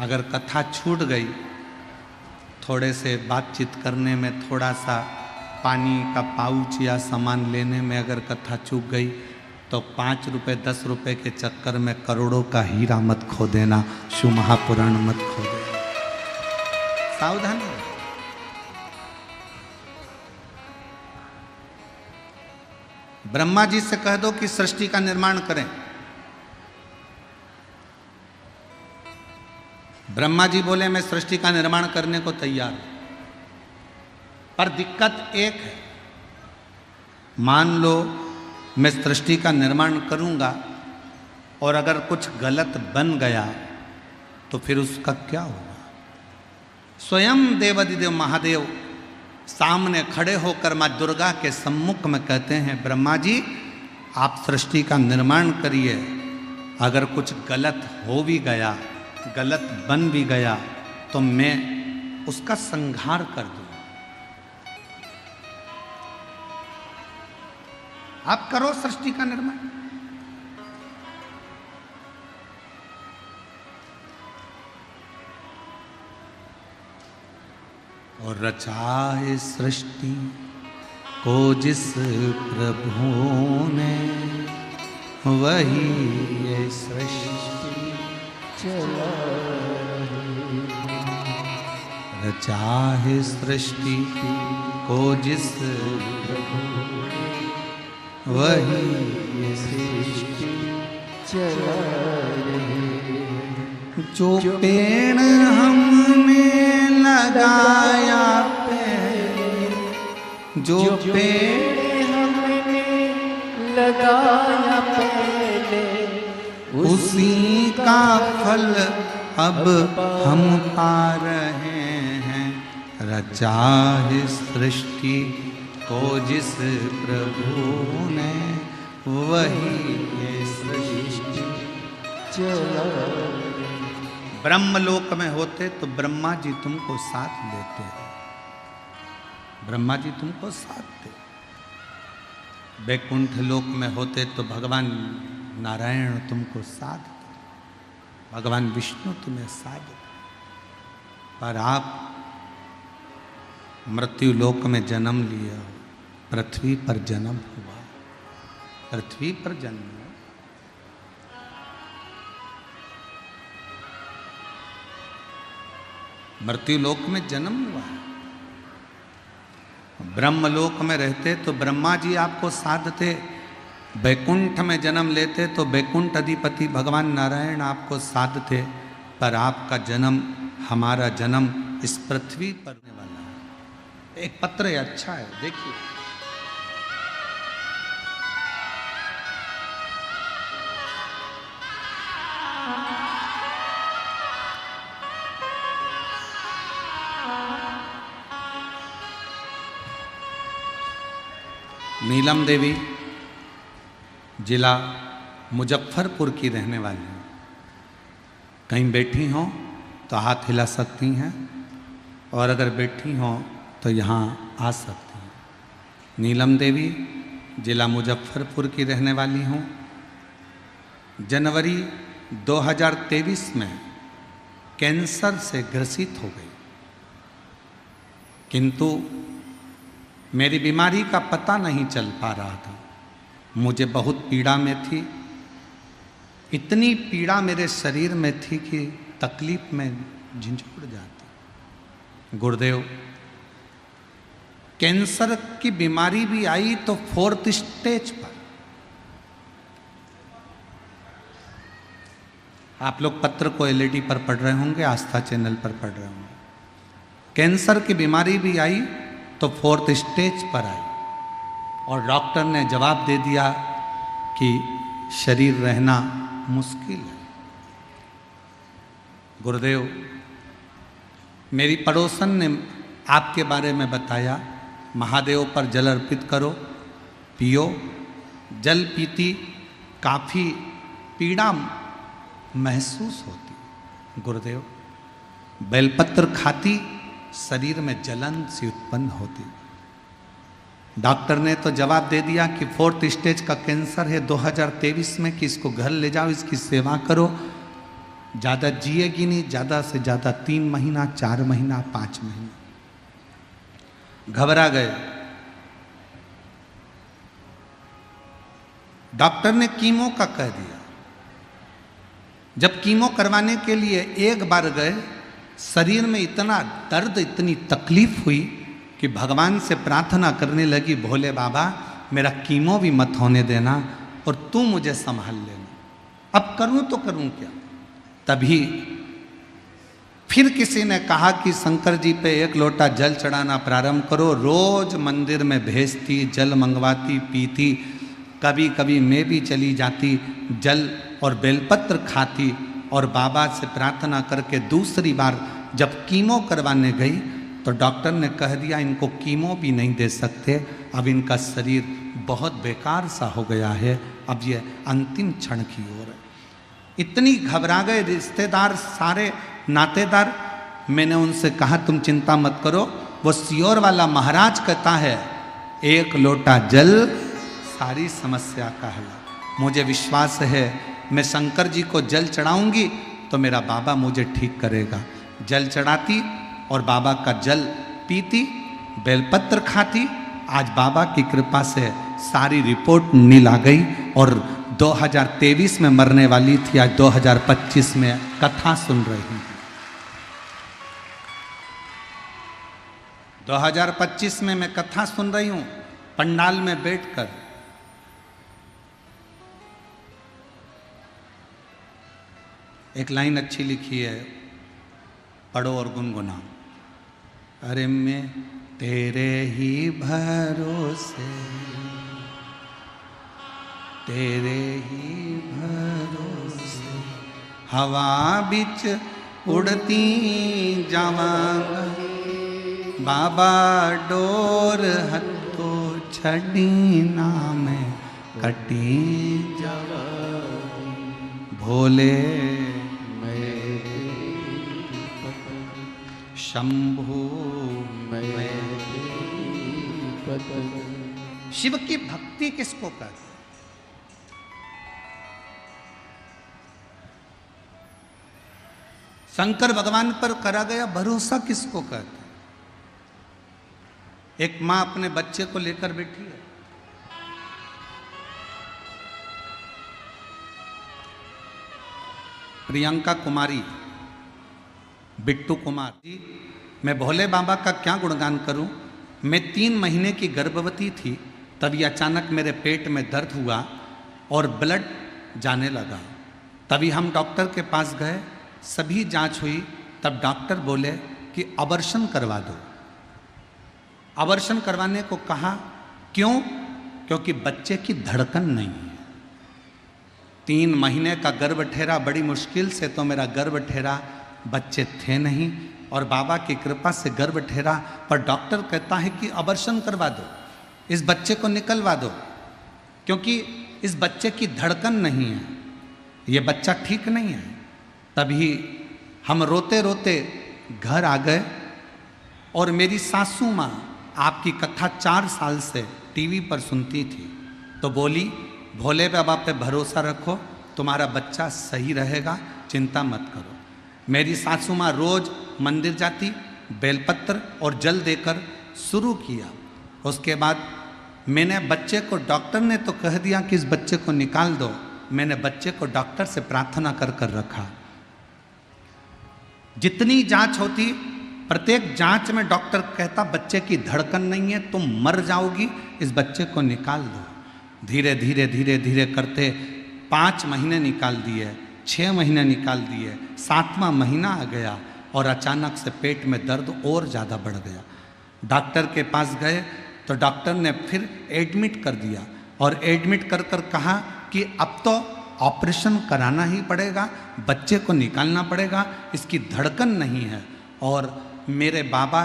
अगर कथा छूट गई, थोड़े से बातचीत करने में, थोड़ा सा पानी का पाउच या सामान लेने में अगर कथा चूक गई, तो 5 रुपये 10 रुपये के चक्कर में करोड़ों का हीरा मत खो देना, शिव महापुराण मत खो देना। सावधान रहो। ब्रह्मा जी से कह दो कि सृष्टि का निर्माण करें। ब्रह्मा जी बोले, मैं सृष्टि का निर्माण करने को तैयार हूं, पर दिक्कत एक है। मान लो मैं सृष्टि का निर्माण करूंगा और अगर कुछ गलत बन गया तो फिर उसका क्या होगा? स्वयं देवादिदेव महादेव सामने खड़े होकर मां दुर्गा के सम्मुख में कहते हैं, ब्रह्मा जी आप सृष्टि का निर्माण करिए, अगर कुछ गलत हो भी गया, गलत बन भी गया, तो मैं उसका संहार कर दूं। आप करो सृष्टि का निर्माण। और रचा है सृष्टि को जिस प्रभु ने, वही ये सृष्टि चला। रचा है सृष्टि को जिस प्रभु, वही ये सृष्टि चला रहे। जो पेड़ हमने लगाया जो पेड़ हमने लगाया पहले उसी का फल अब हम पा रहे हैं। रचा इस सृष्टि को जिस प्रभु ने वही ये सृष्टि चला। ब्रह्मलोक में होते तो ब्रह्मा जी तुमको साथ देते हैं, ब्रह्मा जी तुमको साथ दे। वैकुंठ लोक में होते तो भगवान नारायण तुमको साथ दे, भगवान विष्णु तुम्हें साथ दे। पर आप मृत्यु लोक में जन्म लिया, पृथ्वी पर जन्म हुआ, पृथ्वी पर जन्म हुआ। मृत्यु लोक में जन्म हुआ है। ब्रह्मलोक में रहते तो ब्रह्मा जी आपको साधते, वैकुंठ में जन्म लेते तो वैकुंठ अधिपति भगवान नारायण आपको साधते। पर आपका जन्म, हमारा जन्म इस पृथ्वी पर होने वाला है। एक पत्र है, अच्छा है, देखिए। नीलम देवी जिला मुजफ्फरपुर की रहने वाली हैं। कहीं बैठी हों तो हाथ हिला सकती हैं, और अगर बैठी हों तो यहाँ आ सकती हैं। नीलम देवी जिला मुजफ्फरपुर की रहने वाली हूँ। जनवरी 2023 में कैंसर से ग्रसित हो गई, किंतु मेरी बीमारी का पता नहीं चल पा रहा था। मुझे बहुत पीड़ा में थी, इतनी पीड़ा मेरे शरीर में थी कि तकलीफ में झंझोड़ जाती। गुरुदेव, कैंसर की बीमारी भी आई तो 4th स्टेज पर। आप लोग पत्र को एलईडी पर पढ़ रहे होंगे, आस्था चैनल पर पढ़ रहे होंगे। कैंसर की बीमारी भी आई तो 4th स्टेज पर आई, और डॉक्टर ने जवाब दे दिया कि शरीर रहना मुश्किल है। गुरुदेव, मेरी पड़ोसन ने आपके बारे में बताया, महादेव पर जल अर्पित करो, पियो। जल पीती काफ़ी पीड़ा महसूस होती। गुरुदेव, बेलपत्र खाती, शरीर में जलन सी उत्पन्न होती। डॉक्टर ने तो जवाब दे दिया कि 4th स्टेज का कैंसर है 2023 में, कि इसको घर ले जाओ, इसकी सेवा करो, ज़्यादा जिएगी नहीं, ज़्यादा से ज़्यादा 3 महीना, 4 महीना, 5 महीना। घबरा गए। डॉक्टर ने कीमो का कह दिया। जब कीमो करवाने के लिए एक बार गए, शरीर में इतना दर्द, इतनी तकलीफ हुई कि भगवान से प्रार्थना करने लगी, भोले बाबा मेरा कीमो भी मत होने देना, और तू मुझे संभाल लेना। अब करूं तो करूं क्या। तभी फिर किसी ने कहा कि शंकर जी पे 1 लोटा जल चढ़ाना प्रारंभ करो। रोज मंदिर में भेजती, जल मंगवाती, पीती। कभी कभी मैं भी चली जाती, जल और बेलपत्र खाती, और बाबा से प्रार्थना करके दूसरी बार जब कीमो करवाने गई तो डॉक्टर ने कह दिया इनको कीमो भी नहीं दे सकते, अब इनका शरीर बहुत बेकार सा हो गया है, अब ये अंतिम क्षण की ओर है। इतनी घबरा गए रिश्तेदार, सारे नातेदार। मैंने उनसे कहा तुम चिंता मत करो, वो सियोर वाला महाराज कहता है 1 लोटा जल सारी समस्या का हल। मुझे विश्वास है मैं शंकर जी को जल चढ़ाऊंगी तो मेरा बाबा मुझे ठीक करेगा। जल चढ़ाती और बाबा का जल पीती, बेलपत्र खाती। आज बाबा की कृपा से सारी रिपोर्ट नील आ गई, और 2023 में मरने वाली थी, आज 2025 में कथा सुन रही हूँ। 2025 में मैं कथा सुन रही हूँ पंडाल में बैठकर। एक लाइन अच्छी लिखी है, पढ़ो और गुनगुनाओ। अरे मैं तेरे ही भरोसे, तेरे ही भरोसे हवा बिच उड़ती जावांगा, बाबा डोर हथो छड़ी नाम कटी जावा, भोले शंभु शिव की भक्ति किसको कहते? शंकर भगवान पर करा गया भरोसा किसको कहते? एक मां अपने बच्चे को लेकर बैठी है, प्रियंका कुमारी, बिट्टू कुमार जी, मैं भोले बाबा का क्या गुणगान करूं। मैं 3 महीने की गर्भवती थी, तभी अचानक मेरे पेट में दर्द हुआ और ब्लड जाने लगा। तभी हम डॉक्टर के पास गए, सभी जांच हुई, तब डॉक्टर बोले कि अबॉर्शन करवा दो। अबॉर्शन करवाने को कहा, क्यों? क्योंकि बच्चे की धड़कन नहीं है। 3 महीने का गर्भ ठहरा, बड़ी मुश्किल से तो मेरा गर्भ ठहरा, बच्चे थे नहीं और बाबा की कृपा से गर्भ ठहरा, पर डॉक्टर कहता है कि अबॉर्शन करवा दो, इस बच्चे को निकलवा दो, क्योंकि इस बच्चे की धड़कन नहीं है, ये बच्चा ठीक नहीं है। तभी हम रोते रोते घर आ गए और मेरी सासू माँ आपकी कथा 4 साल से टीवी पर सुनती थी, तो बोली भोले बाबा पे भरोसा रखो, तुम्हारा बच्चा सही रहेगा, चिंता मत करो। मेरी सासू माँ रोज मंदिर जाती, बेलपत्र और जल देकर शुरू किया। उसके बाद मैंने बच्चे को, डॉक्टर ने तो कह दिया कि इस बच्चे को निकाल दो, मैंने बच्चे को डॉक्टर से प्रार्थना कर कर रखा। जितनी जांच होती, प्रत्येक जांच में डॉक्टर कहता बच्चे की धड़कन नहीं है, तुम मर जाओगी, इस बच्चे को निकाल दो। धीरे धीरे धीरे धीरे करते 5 महीने निकाल दिए, 6 महीने निकाल दिए, 7वां महीना आ गया और अचानक से पेट में दर्द और ज़्यादा बढ़ गया। डॉक्टर के पास गए तो डॉक्टर ने फिर एडमिट कर दिया और एडमिट कर कर कहा कि अब तो ऑपरेशन कराना ही पड़ेगा, बच्चे को निकालना पड़ेगा, इसकी धड़कन नहीं है। और मेरे बाबा,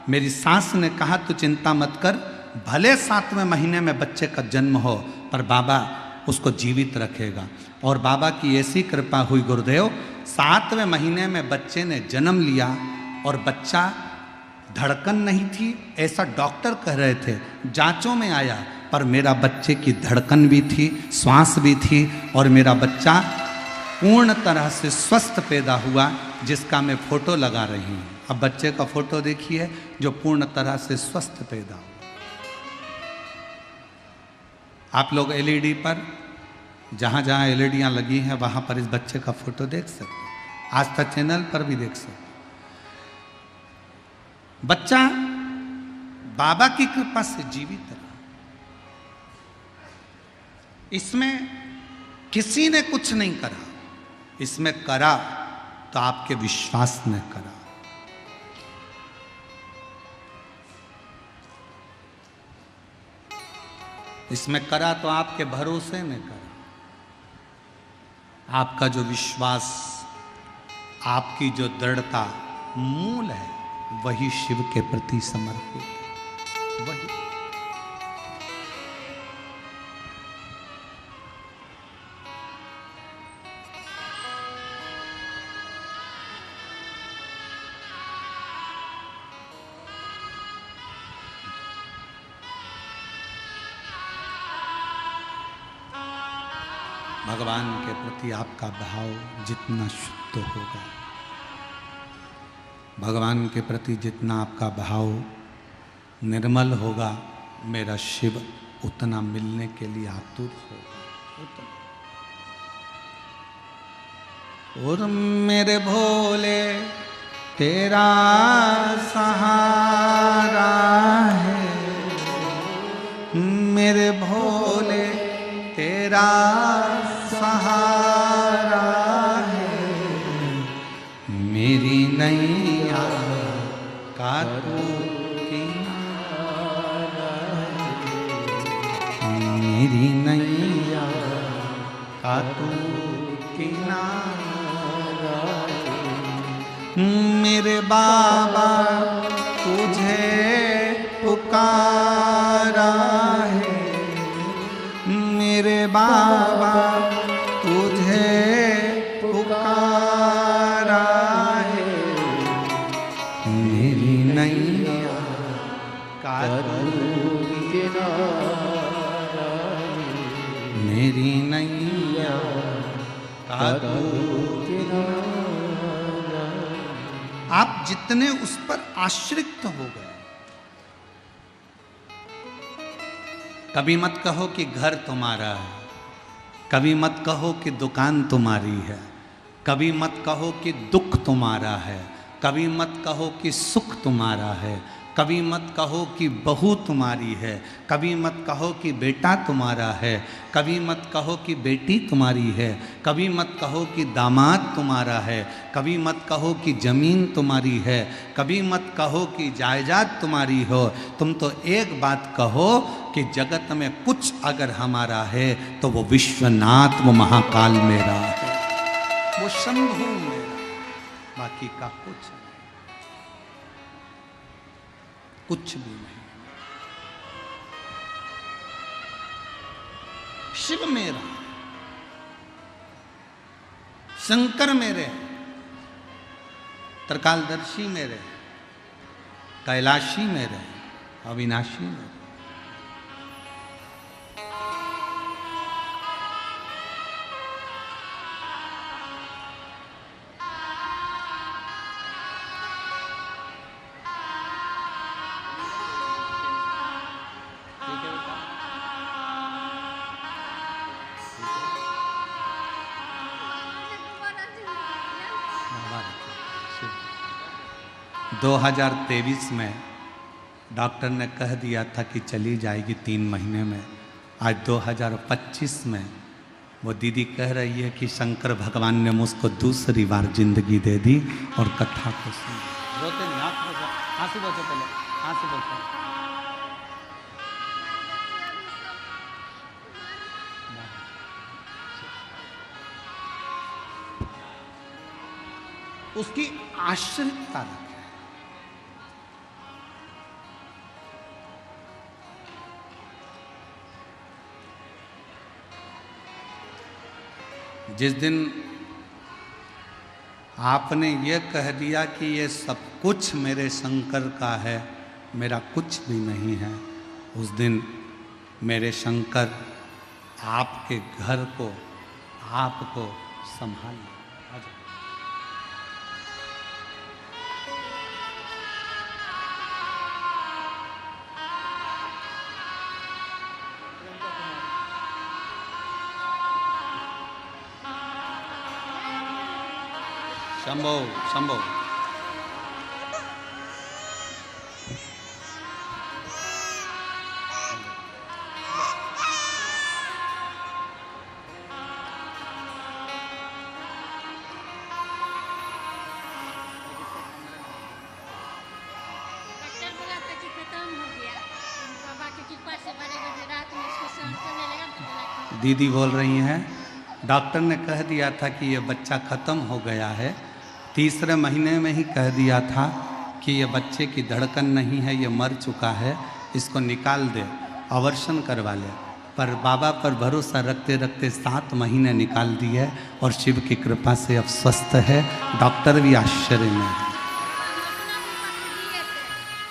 मेरी सास ने कहा तू चिंता मत कर, भले 7वें महीने में बच्चे का जन्म हो, पर बाबा उसको जीवित रखेगा। और बाबा की ऐसी कृपा हुई गुरुदेव, 7वें महीने में बच्चे ने जन्म लिया और बच्चा, धड़कन नहीं थी ऐसा डॉक्टर कह रहे थे, जांचों में आया, पर मेरा बच्चे की धड़कन भी थी, श्वास भी थी और मेरा बच्चा पूर्ण तरह से स्वस्थ पैदा हुआ, जिसका मैं फोटो लगा रही हूँ। अब बच्चे का फोटो देखिए जो पूर्ण तरह से स्वस्थ पैदा हुआ। आप लोग एलईडी पर, जहाँ जहाँ एलईडियाँ लगी हैं वहाँ पर इस बच्चे का फोटो देख सकते हैं, आस्था चैनल पर भी देख सकते हैं। बच्चा बाबा की कृपा से जीवित रहा, इसमें किसी ने कुछ नहीं करा, इसमें करा तो आपके विश्वास ने करा। इसमें करा तो आपके भरोसे ने करा। आपका जो विश्वास, आपकी जो दृढ़ता मूल है, वही शिव के प्रति समर्पित है। वही भगवान के प्रति आपका भाव जितना शुद्ध होगा, भगवान के प्रति जितना आपका भाव निर्मल होगा, मेरा शिव उतना मिलने के लिए आतुर होगा। और मेरे भोले तेरा सहारा है, मेरे भोले तेरा सहारा है, नैया का तू किनारा है, मेरी नैया का तू किनारा है। मेरे बाबा तुझे पुकारा है, मेरे बाबा तुझे पुकारा है, मेरी नैया का तू किनारा है, मेरी नैया का तू किनारा। आप जितने उस पर आश्रित हो गए, कभी मत कहो कि घर तुम्हारा है, कभी मत कहो कि दुकान तुम्हारी है, कभी मत कहो कि दुख तुम्हारा है, कभी मत कहो कि सुख तुम्हारा है, कभी मत कहो कि बहू तुम्हारी है, कभी मत कहो कि बेटा तुम्हारा है, कभी मत कहो कि बेटी तुम्हारी है, कभी मत कहो कि दामाद तुम्हारा है, कभी मत कहो कि ज़मीन तुम्हारी है, कभी मत कहो कि जायदाद तुम्हारी हो। तुम तो एक बात कहो कि जगत में कुछ अगर हमारा है तो वो विश्वनाथ, वो महाकाल मेरा है, वो शंभु मेरा, बाकी का कुछ नहीं, कुछ भी नहीं। शिव मेरा, शंकर मेरे, त्रिकालदर्शी मेरे, कैलाशी मेरे, अविनाशी मेरे। हाँ। 2023 में डॉक्टर ने कह दिया था कि चली जाएगी 3 महीने में। आज 2025 में वो दीदी कह रही है कि शंकर भगवान ने मुझको दूसरी बार जिंदगी दे दी और कथा को सुन। रोते नहीं, आंसू बचो, पहले आंसू बचो। उसकी आश्रितता रखे। जिस दिन आपने ये कह दिया कि ये सब कुछ मेरे शंकर का है, मेरा कुछ भी नहीं है, उस दिन मेरे शंकर आपके घर को, आपको संभाल। शंभो शंभो। डॉक्टर बोला था कि खत्म हो गया, बाबा की कृपा से 12 बजे रात में इसको सहन करने लगा तो बोला कि दीदी बोल रही हैं, डॉक्टर ने कह दिया था कि ये बच्चा ख़त्म हो गया है। तीसरे महीने में ही कह दिया था कि ये बच्चे की धड़कन नहीं है, ये मर चुका है, इसको निकाल दे, अवर्शन करवा ले। पर बाबा पर भरोसा रखते रखते 7 महीने निकाल दिए और शिव की कृपा से अब स्वस्थ है। डॉक्टर भी आश्चर्य में है।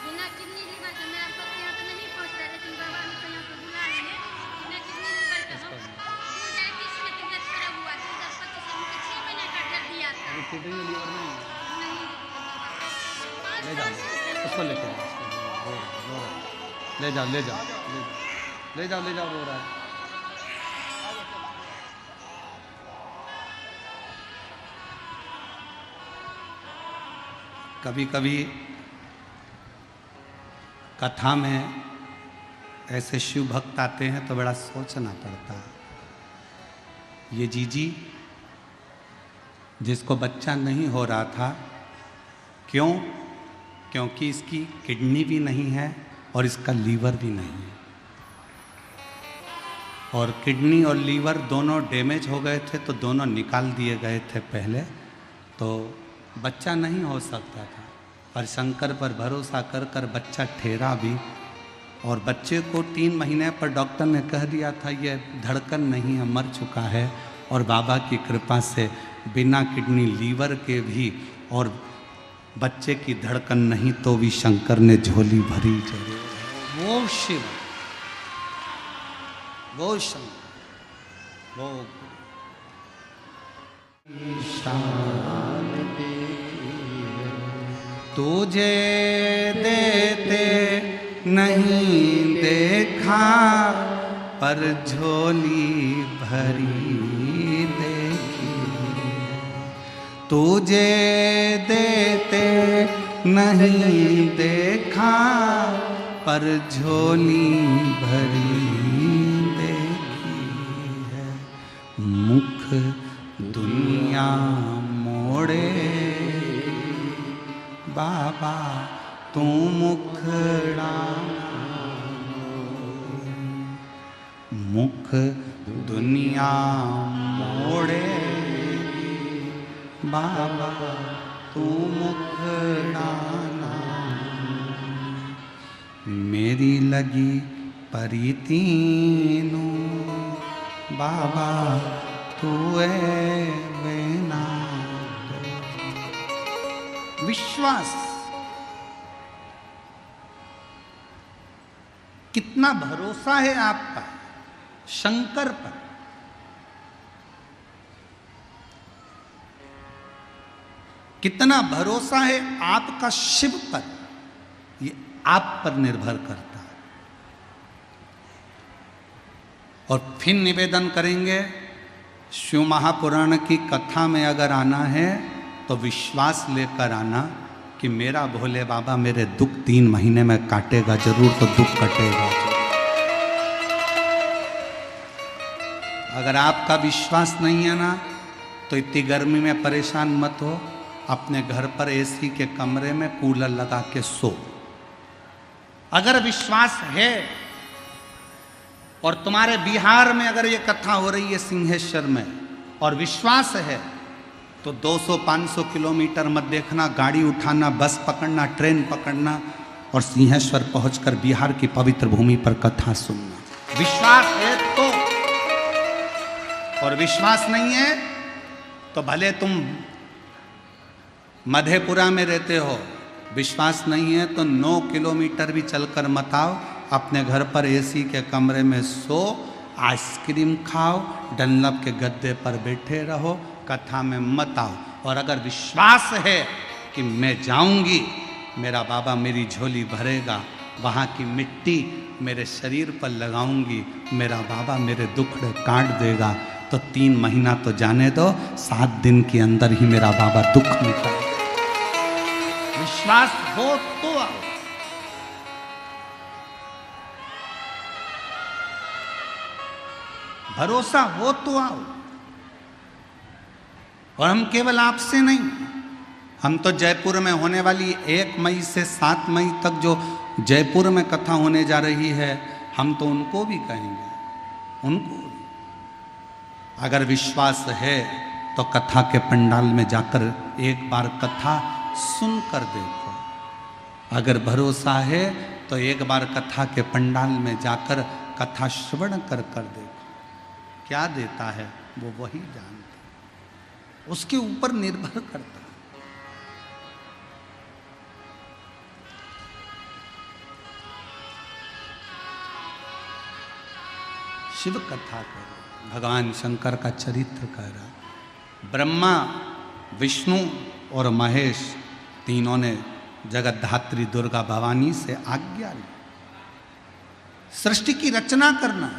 बिना किडनी लीवर के मैं आपको यहाँ पे नहीं पहुँचता, लेकिन बाबा हमको यहाँ पे बुला लिए बिना किडनी लीवर के। हम 2021 में तबियत खराब हुआ, 2025 में उनको 6 महीने का ड्रग दिया था। किडनी लीवर नहीं नहीं, ले जाओ, उसको लेके जाओ, ले जाओ, ले जाओ, ले जाओ, ले जाओ, रो रहा है। कभी कभी कथा में ऐसे शिव भक्त आते हैं तो बड़ा सोचना पड़ता है। ये जीजी जिसको बच्चा नहीं हो रहा था, क्यों? क्योंकि इसकी किडनी भी नहीं है और इसका लीवर भी नहीं है। और किडनी और लीवर दोनों डैमेज हो गए थे तो दोनों निकाल दिए गए थे पहले, तो बच्चा नहीं हो सकता था। पर शंकर पर भरोसा कर कर बच्चा ठहरा भी, और बच्चे को 3 महीने पर डॉक्टर ने कह दिया था ये धड़कन नहीं है, मर चुका है। और बाबा की कृपा से बिना किडनी लीवर के भी और बच्चे की धड़कन नहीं तो भी शंकर ने झोली भरी जरूर। वो शिव, वो शंकर, वो तुझे देते नहीं देखा पर झोली भरी देखी, तुझे देते नहीं देखा पर झोली भरी देखी है। मुख दुनिया मोड़े बाबा तू मुखड़ा, मुख दुनिया मोड़े बाबा तू मुखड़ा, मेरी लगी परितीनु बाबा तू बेना। विश्वास, कितना भरोसा है आपका शंकर पर। कितना भरोसा है आपका शिव पर, ये आप पर निर्भर करता है। और फिर निवेदन करेंगे, शिव महापुराण की कथा में अगर आना है तो विश्वास लेकर आना कि मेरा भोले बाबा मेरे दुख 3 महीने में काटेगा जरूर, तो दुख कटेगा। अगर आपका विश्वास नहीं है ना तो इतनी गर्मी में परेशान मत हो, अपने घर पर एसी के कमरे में कूलर लगा के सो। अगर विश्वास है, और तुम्हारे बिहार में अगर ये कथा हो रही है सिंहेश्वर में और विश्वास है, तो 200-500 किलोमीटर मत देखना, गाड़ी उठाना, बस पकड़ना, ट्रेन पकड़ना और सिंहेश्वर पहुंचकर बिहार की पवित्र भूमि पर कथा सुनना। विश्वास है तो, और विश्वास नहीं है तो भले तुम मधेपुरा में रहते हो, विश्वास नहीं है तो 9 किलोमीटर भी चलकर मत आओ, अपने घर पर एसी के कमरे में सो, आइसक्रीम खाओ, डनलप के गद्दे पर बैठे रहो, कथा में मत आओ। और अगर विश्वास है कि मैं जाऊंगी, मेरा बाबा मेरी झोली भरेगा, वहाँ की मिट्टी मेरे शरीर पर लगाऊंगी, मेरा बाबा मेरे दुखड़े काट देगा, तो 3 महीना तो जाने दो, 7 दिन के अंदर ही मेरा बाबा दुख मिटाएगा। विश्वास हो तो आओ। भरोसा हो तो आओ। और हम केवल आपसे नहीं, हम तो जयपुर में होने वाली 1 मई से 7 मई तक जो जयपुर में कथा होने जा रही है, हम तो उनको भी कहेंगे, उनको भी। अगर विश्वास है तो कथा के पंडाल में जाकर एक बार कथा सुनकर देखो। अगर भरोसा है तो एक बार कथा के पंडाल में जाकर कथा श्रवण कर देखो। क्या देता है वो वही जानता, उसके ऊपर निर्भर करता है। शिव कथा करो, भगवान शंकर का चरित्र करो। ब्रह्मा, विष्णु और महेश तीनों ने जगतधात्री दुर्गा भवानी से आज्ञा ली सृष्टि की रचना करना।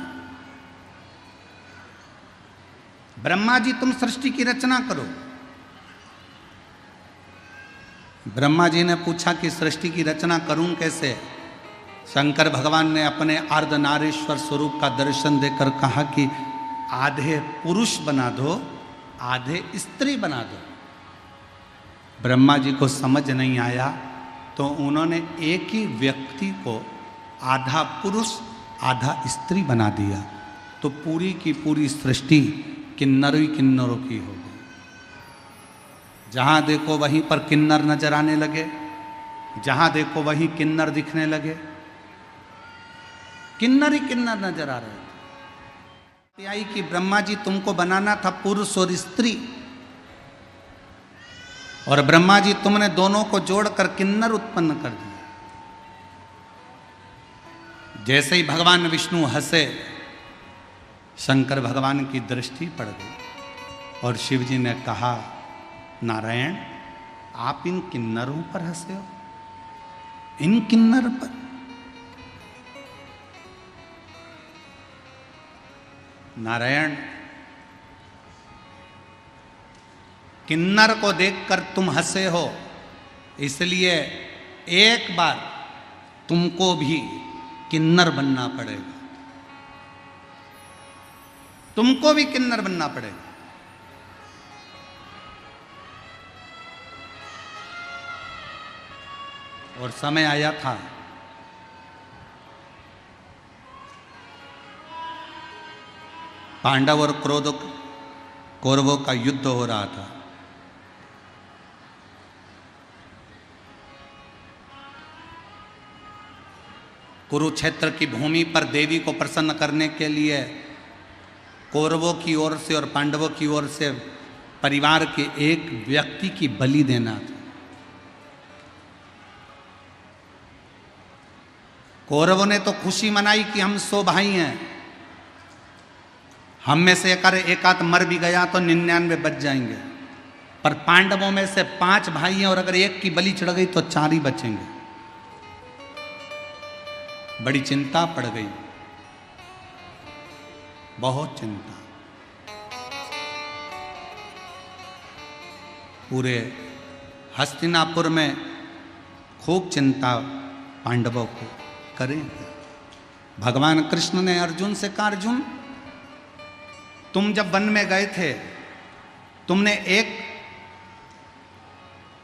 ब्रह्मा जी तुम सृष्टि की रचना करो। ब्रह्मा जी ने पूछा कि सृष्टि की रचना करूं कैसे? शंकर भगवान ने अपने अर्धनारीश्वर स्वरूप का दर्शन देकर कहा कि आधे पुरुष बना दो, आधे स्त्री बना दो। ब्रह्मा जी को समझ नहीं आया तो उन्होंने एक ही व्यक्ति को आधा पुरुष आधा स्त्री बना दिया, तो पूरी की पूरी सृष्टि किन्नर ही किन्नरों की हो गई। जहाँ देखो वहीं पर किन्नर नजर आने लगे, जहाँ देखो वहीं किन्नर दिखने लगे, किन्नर ही किन्नर नजर आ रहे थे। आई कि ब्रह्मा जी तुमको बनाना था पुरुष और स्त्री, और ब्रह्मा जी तुमने दोनों को जोड़कर किन्नर उत्पन्न कर दिया। जैसे ही भगवान विष्णु हंसे, शंकर भगवान की दृष्टि पड़ गई और शिव जी ने कहा, नारायण आप इन किन्नरों पर हंसे हो, इन किन्नर पर। नारायण किन्नर को देखकर तुम हंसे हो, इसलिए एक बार तुमको भी किन्नर बनना पड़ेगा, तुमको भी किन्नर बनना पड़ेगा। और समय आया था पांडव और कौरवों का युद्ध हो रहा था। कुरुक्षेत्र की भूमि पर देवी को प्रसन्न करने के लिए कौरवों की ओर से और पांडवों की ओर से परिवार के एक व्यक्ति की बलि देना था। कौरवों ने तो खुशी मनाई कि हम 100 भाई हैं, हम में से एक आध मर भी गया तो 99 बच जाएंगे, पर पांडवों में से 5 भाई हैं और अगर एक की बलि चढ़ गई तो 4 ही बचेंगे। बड़ी चिंता पड़ गई, बहुत चिंता। पूरे हस्तिनापुर में खूब चिंता पांडवों को करें। भगवान कृष्ण ने अर्जुन से कहा, अर्जुन तुम जब वन में गए थे, तुमने एक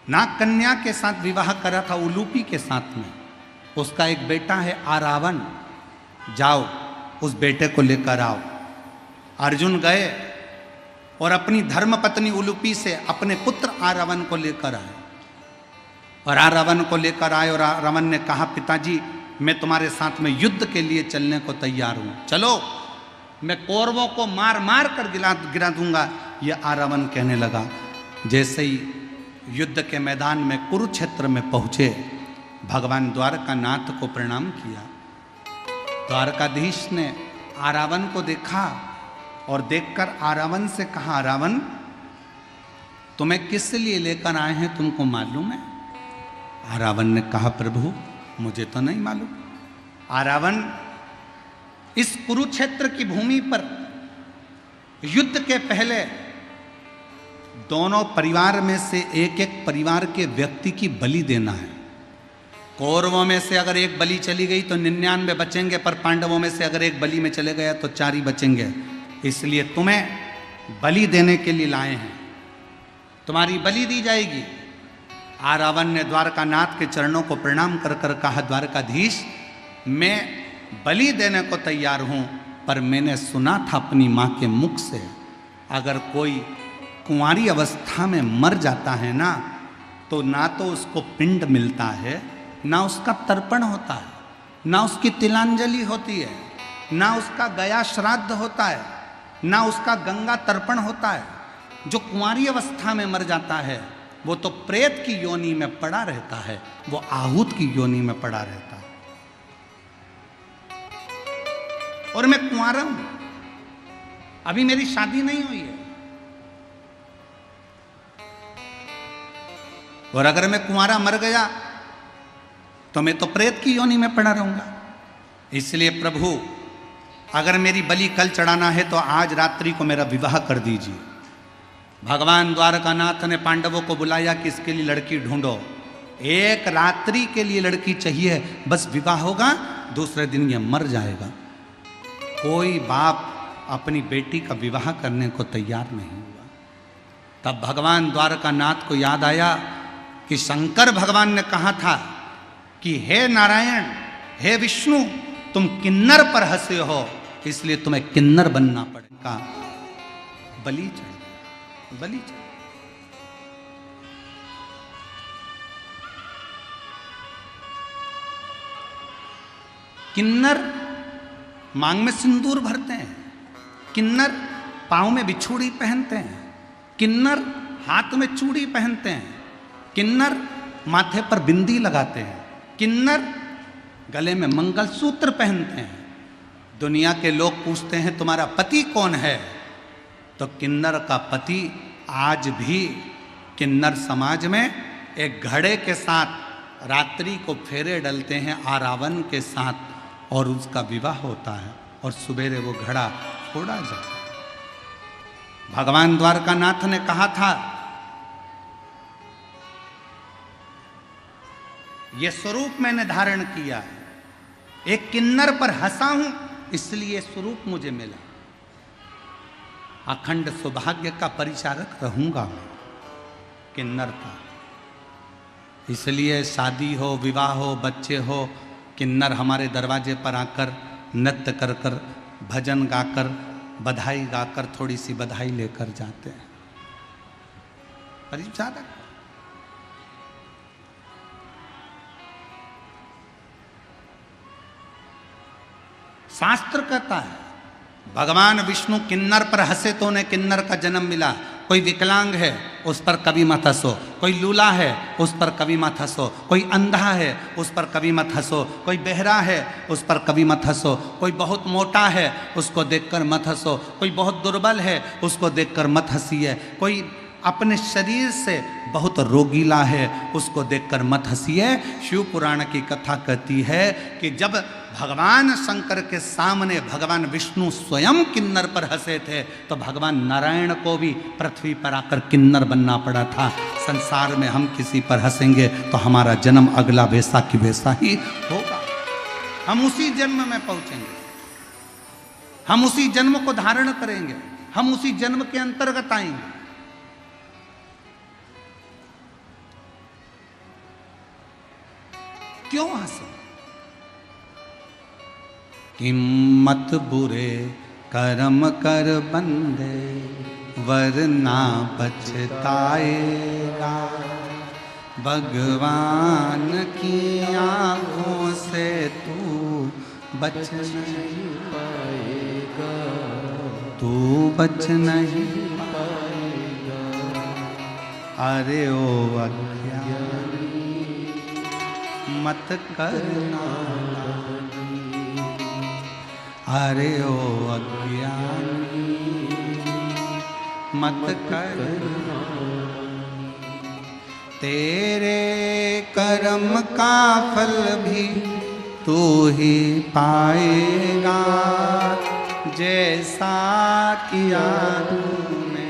नाग कन्या के साथ विवाह करा था, उलूपी के साथ में। उसका एक बेटा है आरावन, जाओ उस बेटे को लेकर आओ। अर्जुन गए और अपनी धर्मपत्नी उलूपी से अपने पुत्र आरावन को लेकर आए, और आरावन को लेकर आए और आरावन ने कहा, पिताजी मैं तुम्हारे साथ में युद्ध के लिए चलने को तैयार हूं, चलो मैं कौरवों को मार मार कर गिरा दूंगा। यह आरावन कहने लगा। जैसे ही युद्ध के मैदान में कुरुक्षेत्र में पहुंचे, भगवान द्वारकानाथ को प्रणाम किया। द्वारकाधीश ने आरावन को देखा और देखकर आरावन से कहा, आरावन तुम्हें किस लिए लेकर आए हैं, तुमको मालूम है? आरावन ने कहा, प्रभु मुझे तो नहीं मालूम। आरावन इस कुरुक्षेत्र की भूमि पर युद्ध के पहले दोनों परिवार में से एक एक परिवार के व्यक्ति की बलि देना है। कौरवों में से अगर एक बलि चली गई तो 99 बचेंगे, पर पांडवों में से अगर एक बलि में चले गया तो 4 ही बचेंगे। इसलिए तुम्हें बलि देने के लिए लाए हैं, तुम्हारी बलि दी जाएगी। आरावन ने द्वारकानाथ के चरणों को प्रणाम कर कर कहा, द्वारकाधीश मैं बलि देने को तैयार हूं, पर मैंने सुना था अपनी मां के मुख से, अगर कोई कुंवारी अवस्था में मर जाता है ना, तो ना तो उसको पिंड मिलता है, ना उसका तर्पण होता है, ना उसकी तिलांजलि होती है, ना उसका गया श्राद्ध होता है, ना उसका गंगा तर्पण होता है। जो कुंवारी अवस्था में मर जाता है वो तो प्रेत की योनि में पड़ा रहता है, वो आहूत की योनि में पड़ा रहता है। और मैं कुंवारा हूं, अभी मेरी शादी नहीं हुई है, और अगर मैं कुंवारा मर गया तो मैं तो प्रेत की योनि में पड़ा रहूंगा। इसलिए प्रभु अगर मेरी बलि कल चढ़ाना है तो आज रात्रि को मेरा विवाह कर दीजिए। भगवान द्वारकानाथ ने पांडवों को बुलाया कि इसके लिए लड़की ढूंढो, एक रात्रि के लिए लड़की चाहिए, बस विवाह होगा, दूसरे दिन यह मर जाएगा। कोई बाप अपनी बेटी का विवाह करने को तैयार नहीं हुआ। तब भगवान द्वारकानाथ को याद आया कि शंकर भगवान ने कहा था कि हे नारायण, हे विष्णु, तुम किन्नर पर हंसे हो, इसलिए तुम्हें किन्नर बनना पड़ेगा। बलि चढ़, बलि चढ़। किन्नर मांग में सिंदूर भरते हैं, किन्नर पांव में बिछुड़ी पहनते हैं, किन्नर हाथ में चूड़ी पहनते हैं, किन्नर माथे पर बिंदी लगाते हैं, किन्नर गले में मंगलसूत्र पहनते हैं। दुनिया के लोग पूछते हैं तुम्हारा पति कौन है, तो किन्नर का पति आज भी किन्नर समाज में एक घड़े के साथ रात्रि को फेरे डलते हैं आरावन के साथ, और उसका विवाह होता है और सवेरे वो घड़ा फोड़ा जाता है। भगवान द्वारकानाथ ने कहा था ये स्वरूप मैंने धारण किया है, एक किन्नर पर हंसा हूं इसलिए स्वरूप मुझे मिला, अखंड सौभाग्य का परिचारक रहूंगा मैं किन्नर का। इसलिए शादी हो, विवाह हो, बच्चे हो, किन्नर हमारे दरवाजे पर आकर नृत्य कर कर, भजन गाकर, बधाई गाकर थोड़ी सी बधाई लेकर जाते हैं। परिचारक शास्त्र कहता है भगवान विष्णु किन्नर पर हंसे तो उन्हें किन्नर का जन्म मिला। कोई विकलांग है उस पर कभी मत हंसो, कोई लूला है उस पर कभी मत हंसो, कोई अंधा है उस पर कभी मत हंसो, कोई बहरा है उस पर कभी मत हंसो, कोई बहुत मोटा है उसको देखकर मत हंसो, कोई बहुत दुर्बल है उसको देखकर मत हंसिए, कोई अपने शरीर से बहुत रोगीला है उसको देखकर मत हंसिए। शिव पुराण की कथा कहती है कि जब भगवान शंकर के सामने भगवान विष्णु स्वयं किन्नर पर हंसे थे तो भगवान नारायण को भी पृथ्वी पर आकर किन्नर बनना पड़ा था। संसार में हम किसी पर हंसेंगे तो हमारा जन्म अगला वैसा की वैसा ही होगा, हम उसी जन्म में पहुंचेंगे, हम उसी जन्म को धारण करेंगे, हम उसी जन्म के अंतर्गत आएंगे। क्यों हंसे? हिम्मत बुरे कर्म कर बंदे वरना पछताएगा, भगवान की आंखों से तू बच नहीं पाएगा, तू बच नहीं पाएगा। अरे ओ अज्ञानी मत करना, अरे ओ अज्ञानी मत करना, तेरे कर्म का फल भी तू ही पाएगा, जैसा किया तूने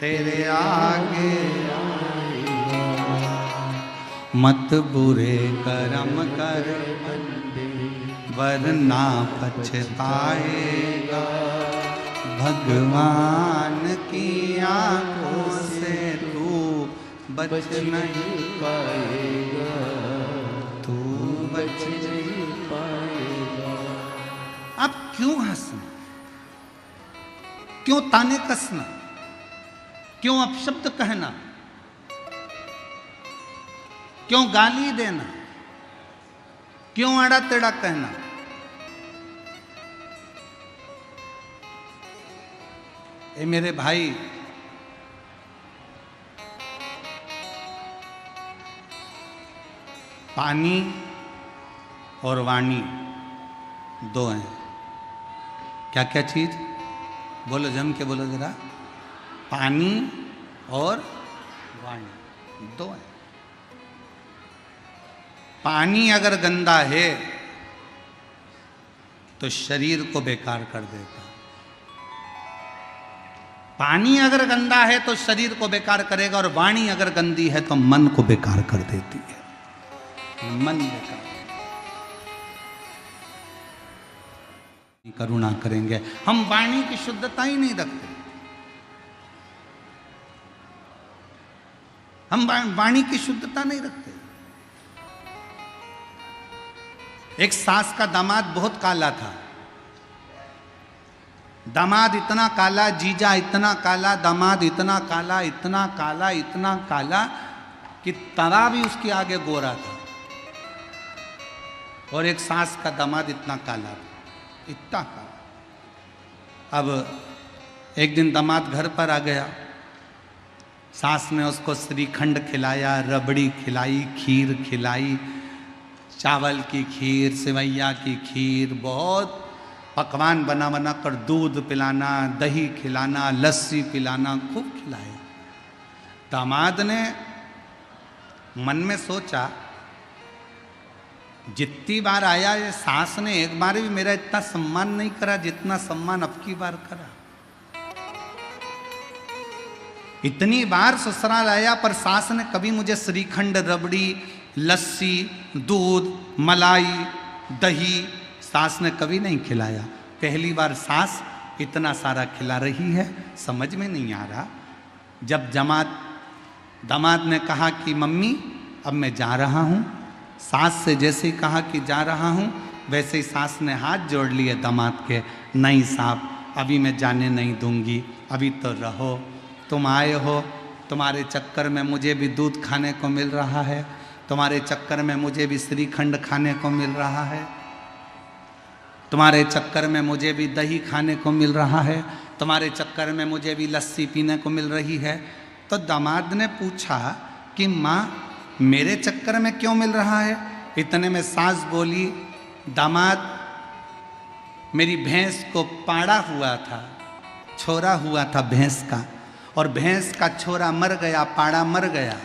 तेरे आगे मत बुरे कर्म कर वरना पछताएगा, भगवान की आंखों से तू बच नहीं पाएगा, तू बच नहीं पाएगा। अब क्यों हंसना, क्यों ताने कसना, क्यों अपशब्द कहना, क्यों गाली देना, क्यों अड़ा टेढ़ा कहना? ए मेरे भाई, पानी और वाणी दो हैं। क्या क्या चीज? बोलो, जम के बोलो जरा। पानी और वाणी दो हैं। पानी अगर गंदा है तो शरीर को बेकार कर देता, पानी अगर गंदा है तो शरीर को बेकार करेगा, और वाणी अगर गंदी है तो मन को बेकार कर देती है, मन बेकार। करुणा करेंगे, हम वाणी की शुद्धता ही नहीं रखते। हम वाणी की शुद्धता नहीं रखते। एक सास का दामाद बहुत काला था। दामाद इतना काला, जीजा इतना काला, दामाद इतना काला, इतना काला, इतना काला कि तरा भी उसके आगे गोरा था। और एक सास का दामाद इतना काला था, इतना काला। अब एक दिन दामाद घर पर आ गया, सास ने उसको श्रीखंड खिलाया, रबड़ी खिलाई, खीर खिलाई, चावल की खीर, सेवैया की खीर, बहुत पकवान बना बना कर दूध पिलाना, दही खिलाना, लस्सी पिलाना, खूब खिलाया। दामाद ने मन में सोचा, जितनी बार आया ये सास ने एक बार भी मेरा इतना सम्मान नहीं करा जितना सम्मान अब की बार करा। इतनी बार ससुराल आया पर सास ने कभी मुझे श्रीखंड, रबड़ी, लस्सी, दूध, मलाई, दही सास ने कभी नहीं खिलाया। पहली बार सास इतना सारा खिला रही है, समझ में नहीं आ रहा। जब दामाद ने कहा कि मम्मी अब मैं जा रहा हूँ, सास से जैसे ही कहा कि जा रहा हूँ वैसे ही सास ने हाथ जोड़ लिए दामाद के, नहीं साहब अभी मैं जाने नहीं दूंगी, अभी तो रहो, तुम आए हो, तुम्हारे चक्कर में मुझे भी दूध खाने को मिल रहा है, तुम्हारे चक्कर में मुझे भी श्रीखंड खाने को मिल रहा है, तुम्हारे चक्कर में मुझे भी दही खाने को मिल रहा है, तुम्हारे चक्कर में मुझे भी लस्सी पीने को मिल रही है। तो दामाद ने पूछा कि माँ मेरे चक्कर में क्यों मिल रहा है? इतने में सास बोली, दामाद मेरी भैंस को पाड़ा हुआ था, छोरा हुआ था भैंस का, और भैंस का छोरा मर गया, पाड़ा मर गया,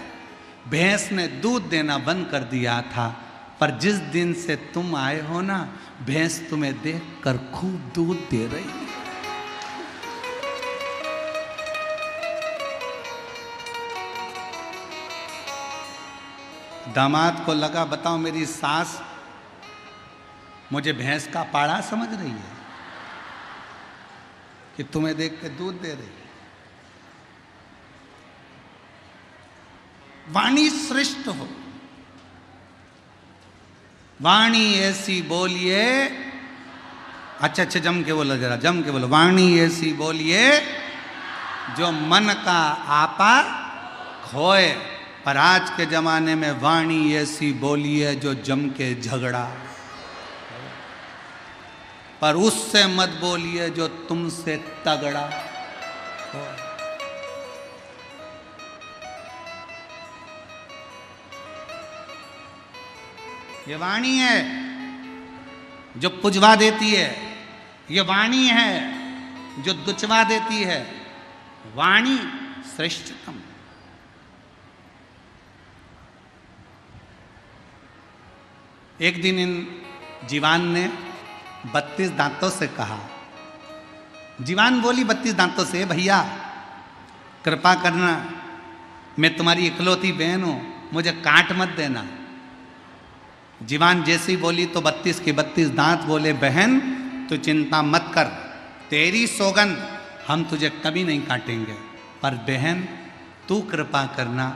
भैंस ने दूध देना बंद कर दिया था, पर जिस दिन से तुम आए हो ना, भैंस तुम्हें देखकर खूब दूध दे रही है। दामाद को लगा, बताओ मेरी सास मुझे भैंस का पाड़ा समझ रही है कि तुम्हें देख के दूध दे रही है। वाणी श्रेष्ठ हो, वाणी ऐसी बोलिए, अच्छा जम के बोलो, जरा जम के बोलो, वाणी ऐसी बोलिए जो मन का आपा खोए। पर आज के जमाने में वाणी ऐसी बोलिए जो जम के झगड़ा, पर उससे मत बोलिए जो तुमसे तगड़ा हो। ये वाणी है जो पुजवा देती है, ये वाणी है जो दुचवा देती है। वाणी श्रेष्ठतम। एक दिन इन जीवान ने 32 दांतों से कहा, जीवान बोली 32 दांतों से, भैया कृपा करना, मैं तुम्हारी इकलौती बहन हूं, मुझे काट मत देना। जीवान जैसी बोली तो 32 के 32 दांत बोले, बहन तू चिंता मत कर, तेरी सौगंध हम तुझे कभी नहीं काटेंगे, पर बहन तू कृपा करना,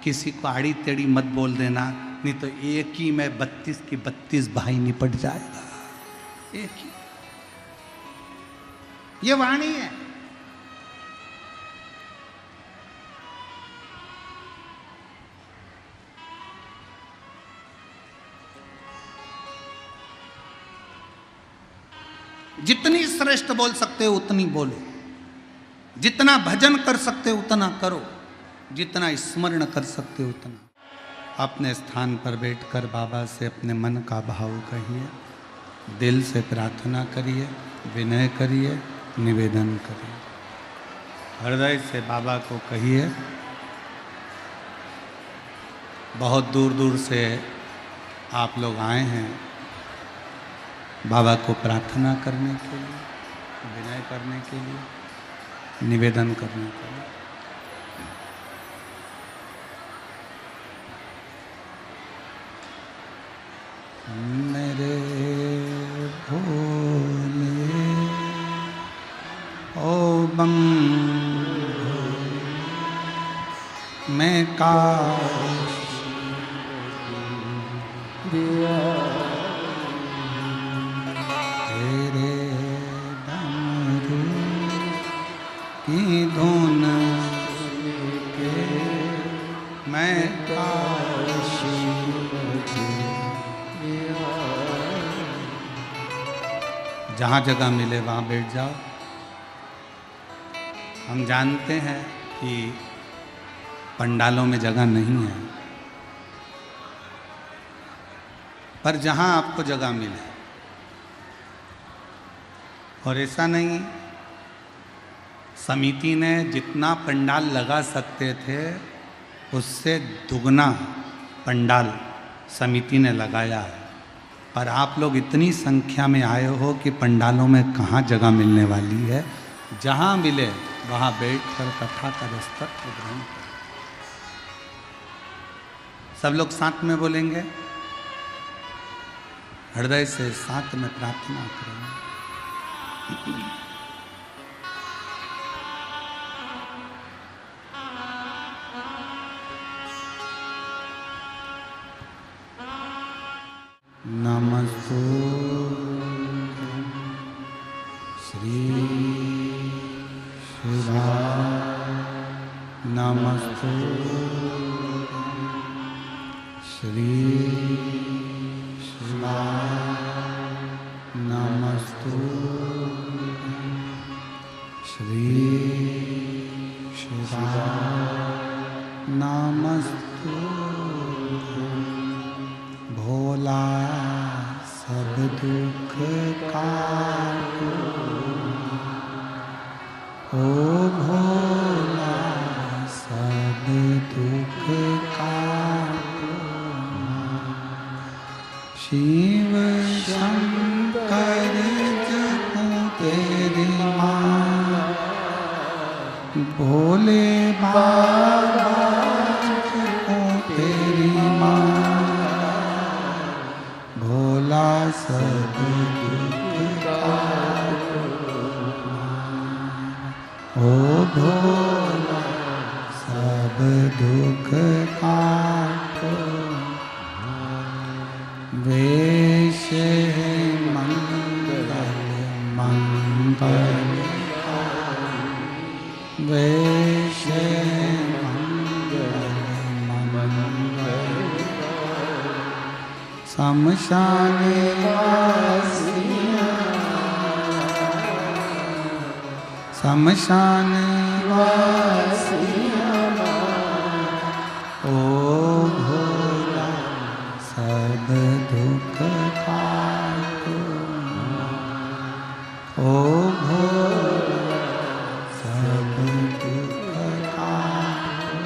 किसी को आड़ी टेढ़ी मत बोल देना, नहीं तो एक ही में 32 के 32 भाई निपट जाएगा। एक ही, ये वाणी है। जितनी श्रेष्ठ बोल सकते हो उतनी बोलो, जितना भजन कर सकते हो उतना करो, जितना स्मरण कर सकते हो उतना। अपने स्थान पर बैठकर बाबा से अपने मन का भाव कहिए, दिल से प्रार्थना करिए, विनय करिए, निवेदन करिए, हृदय से बाबा को कहिए। बहुत दूर दूर से आप लोग आए हैं बाबा को प्रार्थना करने के लिए, विनय करने के लिए, निवेदन करने के लिए। मेरे भोले ओ बंधु मैं काश तेरे डमरू की धुन के मैं काश जहाँ जगह मिले वहाँ बैठ जाओ। हम जानते हैं कि पंडालों में जगह नहीं है, पर जहाँ आपको जगह मिले, और ऐसा नहीं, समिति ने जितना पंडाल लगा सकते थे उससे दुगना पंडाल समिति ने लगाया है, पर आप लोग इतनी संख्या में आए हो कि पंडालों में कहाँ जगह मिलने वाली है। जहाँ मिले वहाँ बैठकर कथा का रस्तत्व ग्रहण करें। सब लोग साथ में बोलेंगे, हृदय से साथ में प्रार्थना करेंगे। नमस्तु श्री शिवाय, नमस्तु श्री शिवाय, नमस्तु श्री शिवाय, नमस्तु भोला सब दुख काटो, ओ भोला सब दुख काटो। शिव शंकर जपो तेरी माँ, भोले बाबा जपो तेरी माँ, भोला सब दुख काटो, ओ भोला सब दुख काटो। वेश है मंगल मंगल, वेश है मंगल मंगल, शमशाने वासिया, शमशान वासिया, ओ भोला सब दुख काटो, ओ भोला सब दुख काटो।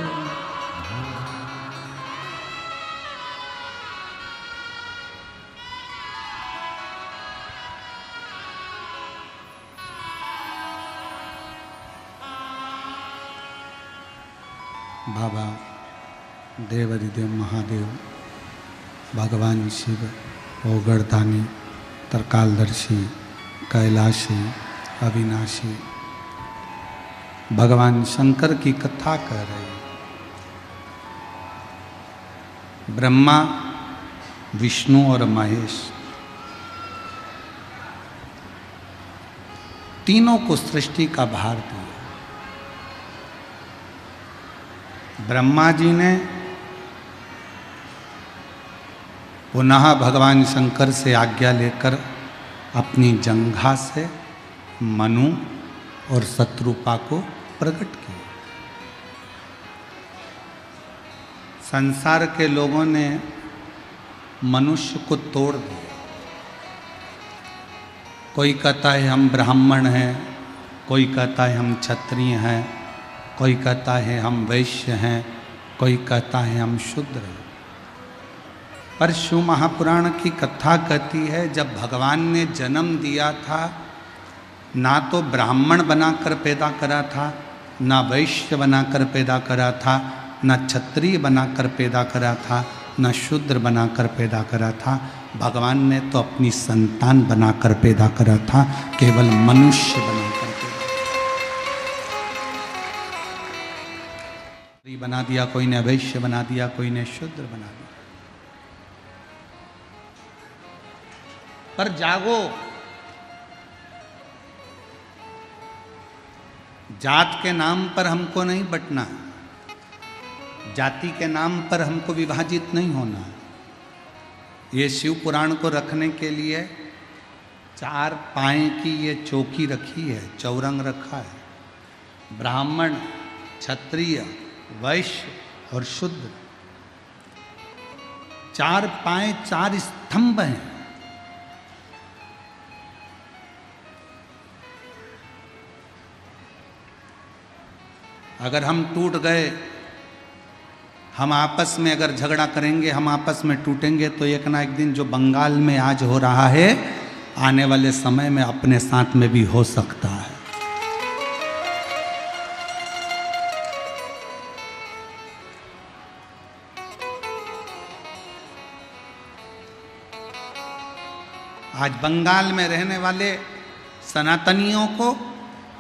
बाबा देवादिदेव महादेव, भगवान शिव, ओगड़दानी, तरकालदर्शी, कैलाशी, अविनाशी, भगवान शंकर की कथा कह रहे हैं। ब्रह्मा, विष्णु और महेश तीनों को सृष्टि का भार दिया। ब्रह्मा जी ने पुनः भगवान शंकर से आज्ञा लेकर अपनी जंघा से मनु और शत्रुपा को प्रकट किया। संसार के लोगों ने मनुष्य को तोड़ दिया। कोई कहता है हम ब्राह्मण हैं, कोई कहता है हम क्षत्रिय हैं, कोई कहता है हम वैश्य हैं, कोई कहता है हम शूद्र हैं। पर शिव महापुराण की कथा कहती है जब भगवान ने जन्म दिया था, ना तो ब्राह्मण बनाकर पैदा करा था, ना वैश्य बनाकर पैदा करा था, ना क्षत्रिय बनाकर पैदा करा था, ना शूद्र बनाकर पैदा करा था। भगवान ने तो अपनी संतान बनाकर पैदा करा था, केवल मनुष्य बनाकर पैदा। बना दिया, कोई ने वैश्य बना दिया, कोई ने शूद्र बना दिया। पर जागो, जात के नाम पर हमको नहीं बंटना, जाति के नाम पर हमको विभाजित नहीं होना। ये शिव पुराण को रखने के लिए 4 पाए की ये चौकी रखी है, चौरंग रखा है। ब्राह्मण, क्षत्रिय, वैश्य और शूद्र, 4 पाए, 4 स्तंभ हैं। अगर हम टूट गए, हम आपस में अगर झगड़ा करेंगे, हम आपस में टूटेंगे, तो एक ना एक दिन जो बंगाल में आज हो रहा है, आने वाले समय में अपने साथ में भी हो सकता है। आज बंगाल में रहने वाले सनातनियों को,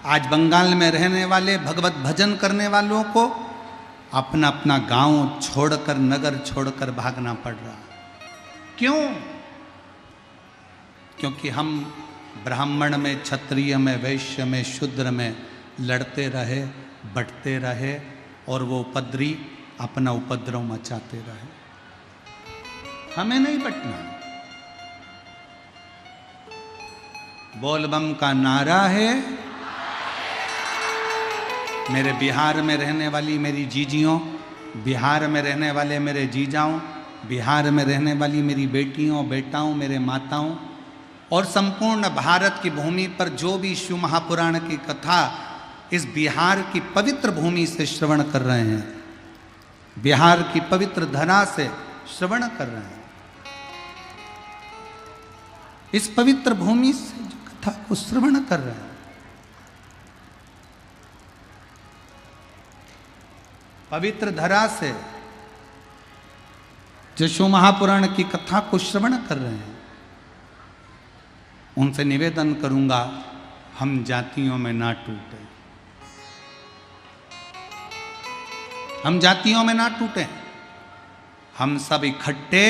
आज बंगाल में रहने वाले भगवत भजन करने वालों को अपना अपना गांव छोड़कर, नगर छोड़कर भागना पड़ रहा। क्यों? क्योंकि हम ब्राह्मण में, क्षत्रिय में, वैश्य में, शूद्र में लड़ते रहे, बंटते रहे, और वो उपद्री अपना उपद्रव मचाते रहे। हमें नहीं बंटना। बोलबम का नारा है। मेरे बिहार में रहने वाली मेरी जीजियों, बिहार में रहने वाले मेरे जीजाओं, बिहार में रहने वाली मेरी बेटियों, बेटाओं, मेरे माताओं, और संपूर्ण भारत की भूमि पर जो भी शिव महापुराण की कथा इस बिहार की पवित्र भूमि से श्रवण कर रहे हैं, बिहार की पवित्र धरा से श्रवण कर रहे हैं, इस पवित्र भूमि से जो कथा को श्रवण कर रहे हैं, पवित्र धरा से जो शिव महापुराण की कथा को श्रवण कर रहे हैं, उनसे निवेदन करूंगा, हम जातियों में ना टूटे, हम जातियों में ना टूटे, हम सब इकट्ठे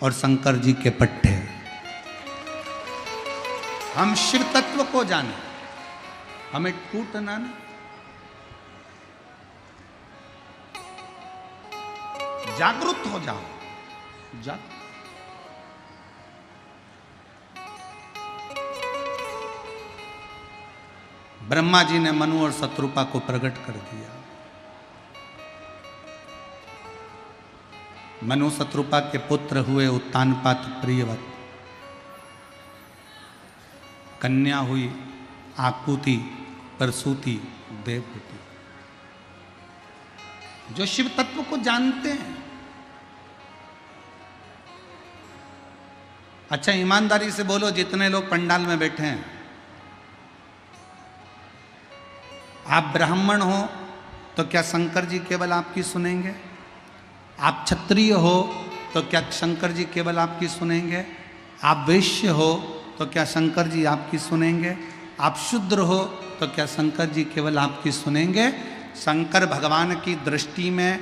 और शंकर जी के पट्टे, हम शिव तत्व को जाने, हमें टूटना नहीं। जागरूक हो जाओ, ब्रह्मा जी ने मनु और शत्रुपा को प्रकट कर दिया। मनु शत्रुपा के पुत्र हुए उत्तानपाद प्रियवत, कन्या हुई आकुति, प्रसूति, देवहूति। जो शिव तत्व को जानते हैं, अच्छा ईमानदारी से बोलो, जितने लोग पंडाल में बैठे हैं, आप ब्राह्मण हो तो क्या शंकर जी केवल आपकी सुनेंगे? आप क्षत्रिय हो तो क्या शंकर जी केवल आपकी सुनेंगे? आप वैश्य हो तो क्या शंकर जी आपकी सुनेंगे? आप शूद्र हो तो क्या शंकर जी केवल आपकी सुनेंगे? शंकर भगवान की दृष्टि में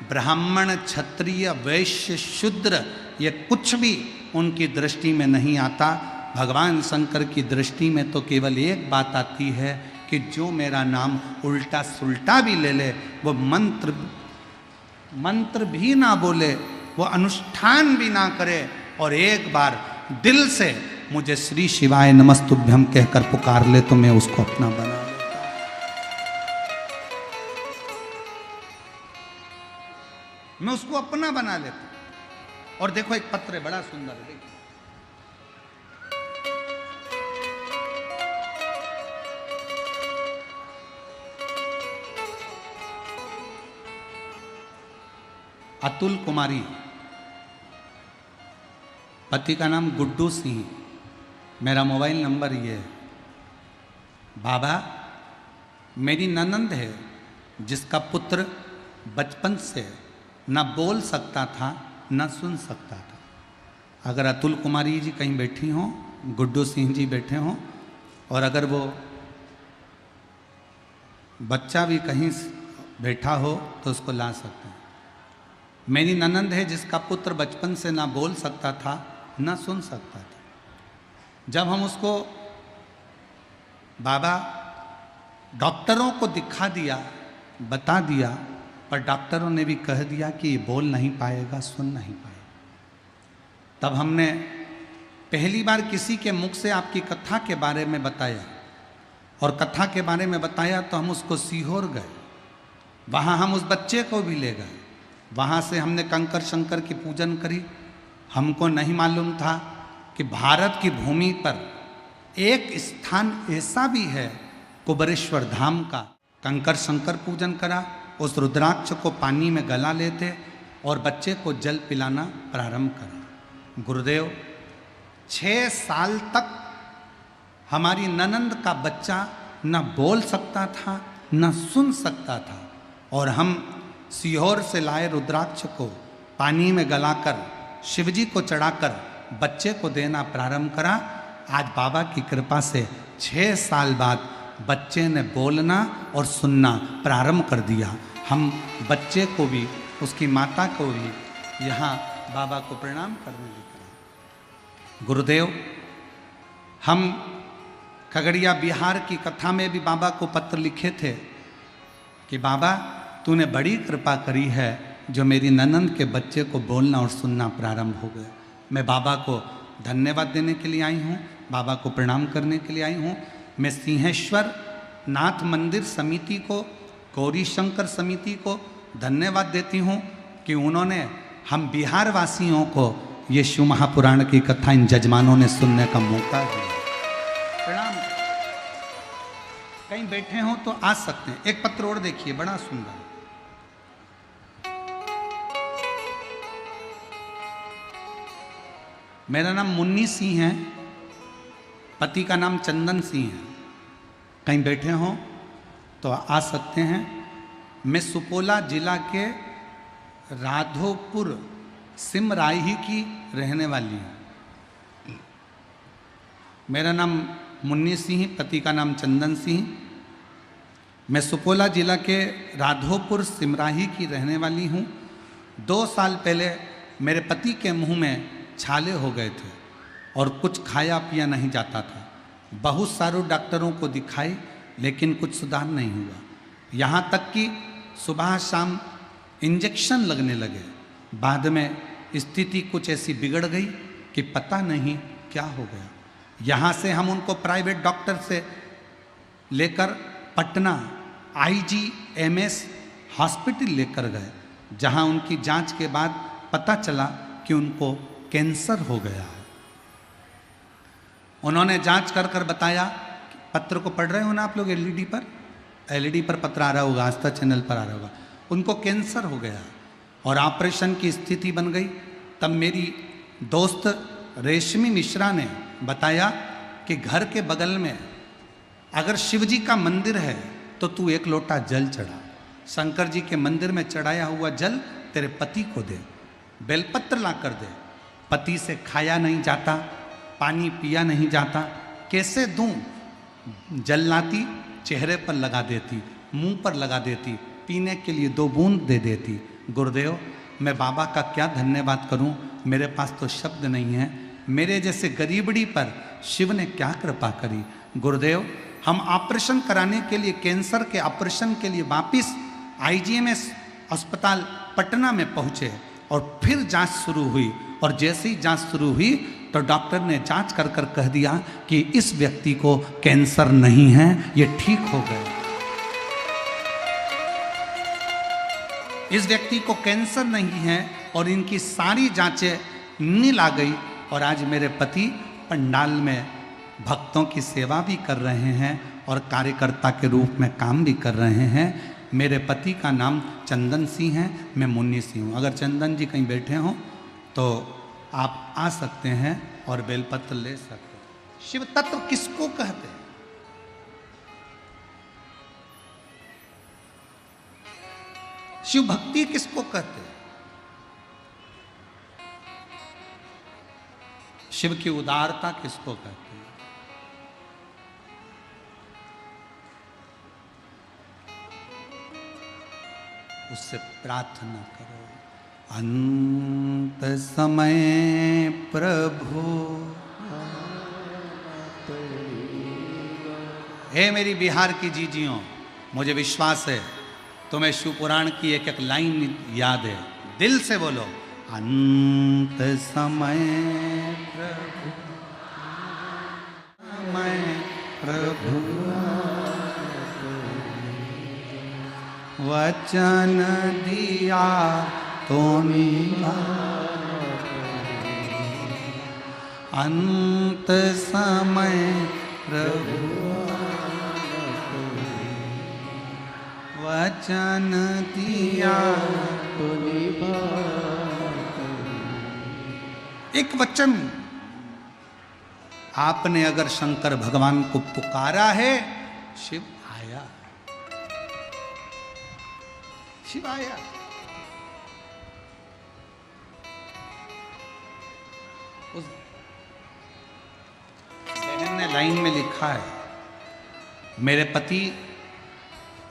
ब्राह्मण, क्षत्रिय, वैश्य, शूद्र ये कुछ भी उनकी दृष्टि में नहीं आता। भगवान शंकर की दृष्टि में तो केवल एक बात आती है कि जो मेरा नाम उल्टा सुल्टा भी ले ले, वो मंत्र भी ना बोले, वो अनुष्ठान भी ना करे, और एक बार दिल से मुझे श्री शिवाय नमस्तुभ्यम कहकर पुकार ले, तो मैं उसको अपना बना लेता। मैं उसको अपना बना लेता। और देखो एक पत्र है, बड़ा सुंदर है, देखो। अतुल कुमारी, पति का नाम गुड्डू सिंह, मेरा मोबाइल नंबर ये है। बाबा, मेरी ननंद है जिसका पुत्र बचपन से न बोल सकता था न सुन सकता था। अगर अतुल कुमारी जी कहीं बैठी हों, गुड्डू सिंह जी बैठे हों, और अगर वो बच्चा भी कहीं बैठा हो तो उसको ला सकते हैं। मेरी ननंद है जिसका पुत्र बचपन से ना बोल सकता था ना सुन सकता था। जब हम उसको बाबा डॉक्टरों को दिखा दिया, बता दिया, पर डॉक्टरों ने भी कह दिया कि ये बोल नहीं पाएगा, सुन नहीं पाएगा। तब हमने पहली बार किसी के मुख से आपकी कथा के बारे में बताया, और कथा के बारे में बताया तो हम उसको सीहोर गए। वहाँ हम उस बच्चे को भी ले गए। वहाँ से हमने कंकर शंकर की पूजन करी। हमको नहीं मालूम था कि भारत की भूमि पर एक स्थान ऐसा भी है कुबरेश्वर धाम का। कंकर शंकर पूजन करा, उस रुद्राक्ष को पानी में गला लेते और बच्चे को जल पिलाना प्रारंभ करा। गुरुदेव 6 साल तक हमारी ननंद का बच्चा न बोल सकता था न सुन सकता था, और हम सीहोर से लाए रुद्राक्ष को पानी में गलाकर शिवजी को चढ़ाकर बच्चे को देना प्रारंभ करा। आज बाबा की कृपा से 6 साल बाद बच्चे ने बोलना और सुनना प्रारंभ कर दिया। हम बच्चे को भी, उसकी माता को भी यहाँ बाबा को प्रणाम करने लेकर आए। गुरुदेव, हम खगड़िया बिहार की कथा में भी बाबा को पत्र लिखे थे कि बाबा तूने बड़ी कृपा करी है, जो मेरी ननंद के बच्चे को बोलना और सुनना प्रारंभ हो गया। मैं बाबा को धन्यवाद देने के लिए आई हूँ, बाबा को प्रणाम करने के लिए आई हूँ। मैं सिंहेश्वर नाथ मंदिर समिति को, गौरी शंकर समिति को धन्यवाद देती हूँ कि उन्होंने हम बिहार वासियों को ये शिव महापुराण की कथा इन जजमानों ने सुनने का मौका दिया। प्रणाम। कहीं बैठे हो तो आ सकते हैं। एक पत्र और देखिए, बड़ा सुंदर। मेरा नाम मुन्नी सिंह है, पति का नाम चंदन सिंह है। कहीं बैठे हो तो आ सकते हैं। मैं सुपोला जिला के राधोपुर सिमराही की रहने वाली हूँ। मेरा नाम मुन्नी सिंह, पति का नाम चंदन सिंह। मैं सुपोला जिला के राधोपुर सिमराही की रहने वाली हूँ। 2 साल पहले मेरे पति के मुंह में छाले हो गए थे और कुछ खाया पिया नहीं जाता था। बहुत सारे डॉक्टरों को दिखाई, लेकिन कुछ सुधार नहीं हुआ। यहाँ तक कि सुबह शाम इंजेक्शन लगने लगे। बाद में स्थिति कुछ ऐसी बिगड़ गई कि पता नहीं क्या हो गया। यहाँ से हम उनको प्राइवेट डॉक्टर से लेकर पटना IGMS हॉस्पिटल लेकर गए, जहाँ उनकी जांच के बाद पता चला कि उनको कैंसर हो गया है। उन्होंने जांच कर कर बताया, पत्र को पढ़ रहे हो ना आप लोग, LED पर पत्र आ रहा होगा, आस्था चैनल पर आ रहा होगा। उनको कैंसर हो गया और ऑपरेशन की स्थिति बन गई। तब मेरी दोस्त रेशमी मिश्रा ने बताया कि घर के बगल में अगर शिव जी का मंदिर है तो तू 1 लोटा जल चढ़ा। शंकर जी के मंदिर में चढ़ाया हुआ जल तेरे पति को दे, बेलपत्र ला कर दे। पति से खाया नहीं जाता, पानी पिया नहीं जाता, कैसे दूं? जल लाती, चेहरे पर लगा देती, मुंह पर लगा देती, पीने के लिए 2 बूंद दे देती। गुरुदेव, मैं बाबा का क्या धन्यवाद करूं, मेरे पास तो शब्द नहीं है। मेरे जैसे गरीबड़ी पर शिव ने क्या कृपा करी। गुरुदेव, हम ऑपरेशन कराने के लिए, कैंसर के ऑपरेशन के लिए वापिस IGMS अस्पताल पटना में पहुंचे और फिर जांच शुरू हुई। और जैसे ही जांच शुरू हुई तो डॉक्टर ने जांच कर कर कह दिया कि इस व्यक्ति को कैंसर नहीं है, ये ठीक हो गए। इस व्यक्ति को कैंसर नहीं है और इनकी सारी जांचें नील आ गई। और आज मेरे पति पंडाल में भक्तों की सेवा भी कर रहे हैं और कार्यकर्ता के रूप में काम भी कर रहे हैं। मेरे पति का नाम चंदन सिंह है, मैं मुन्नी सिंह हूँ। अगर चंदन जी कहीं बैठे हों तो आप आ सकते हैं और बेलपत्र ले सकते हैं। शिव तत्व किसको कहते हैं? शिव भक्ति किसको कहते हैं? शिव की उदारता किसको कहते हैं? उससे प्रार्थना करो। अंत समय प्रभु, हे मेरी बिहार की जीजियों, मुझे विश्वास है तुम्हें शिवपुराण की एक एक लाइन याद है, दिल से बोलो। अंत समय प्रभु, समय प्रभु, वचन दिया तो अंत समय प्रभु, वचन दिया तो एक वचन आपने अगर शंकर भगवान को पुकारा है, शिव आया, शिव आया। उस बहन ने लाइन में लिखा है, मेरे पति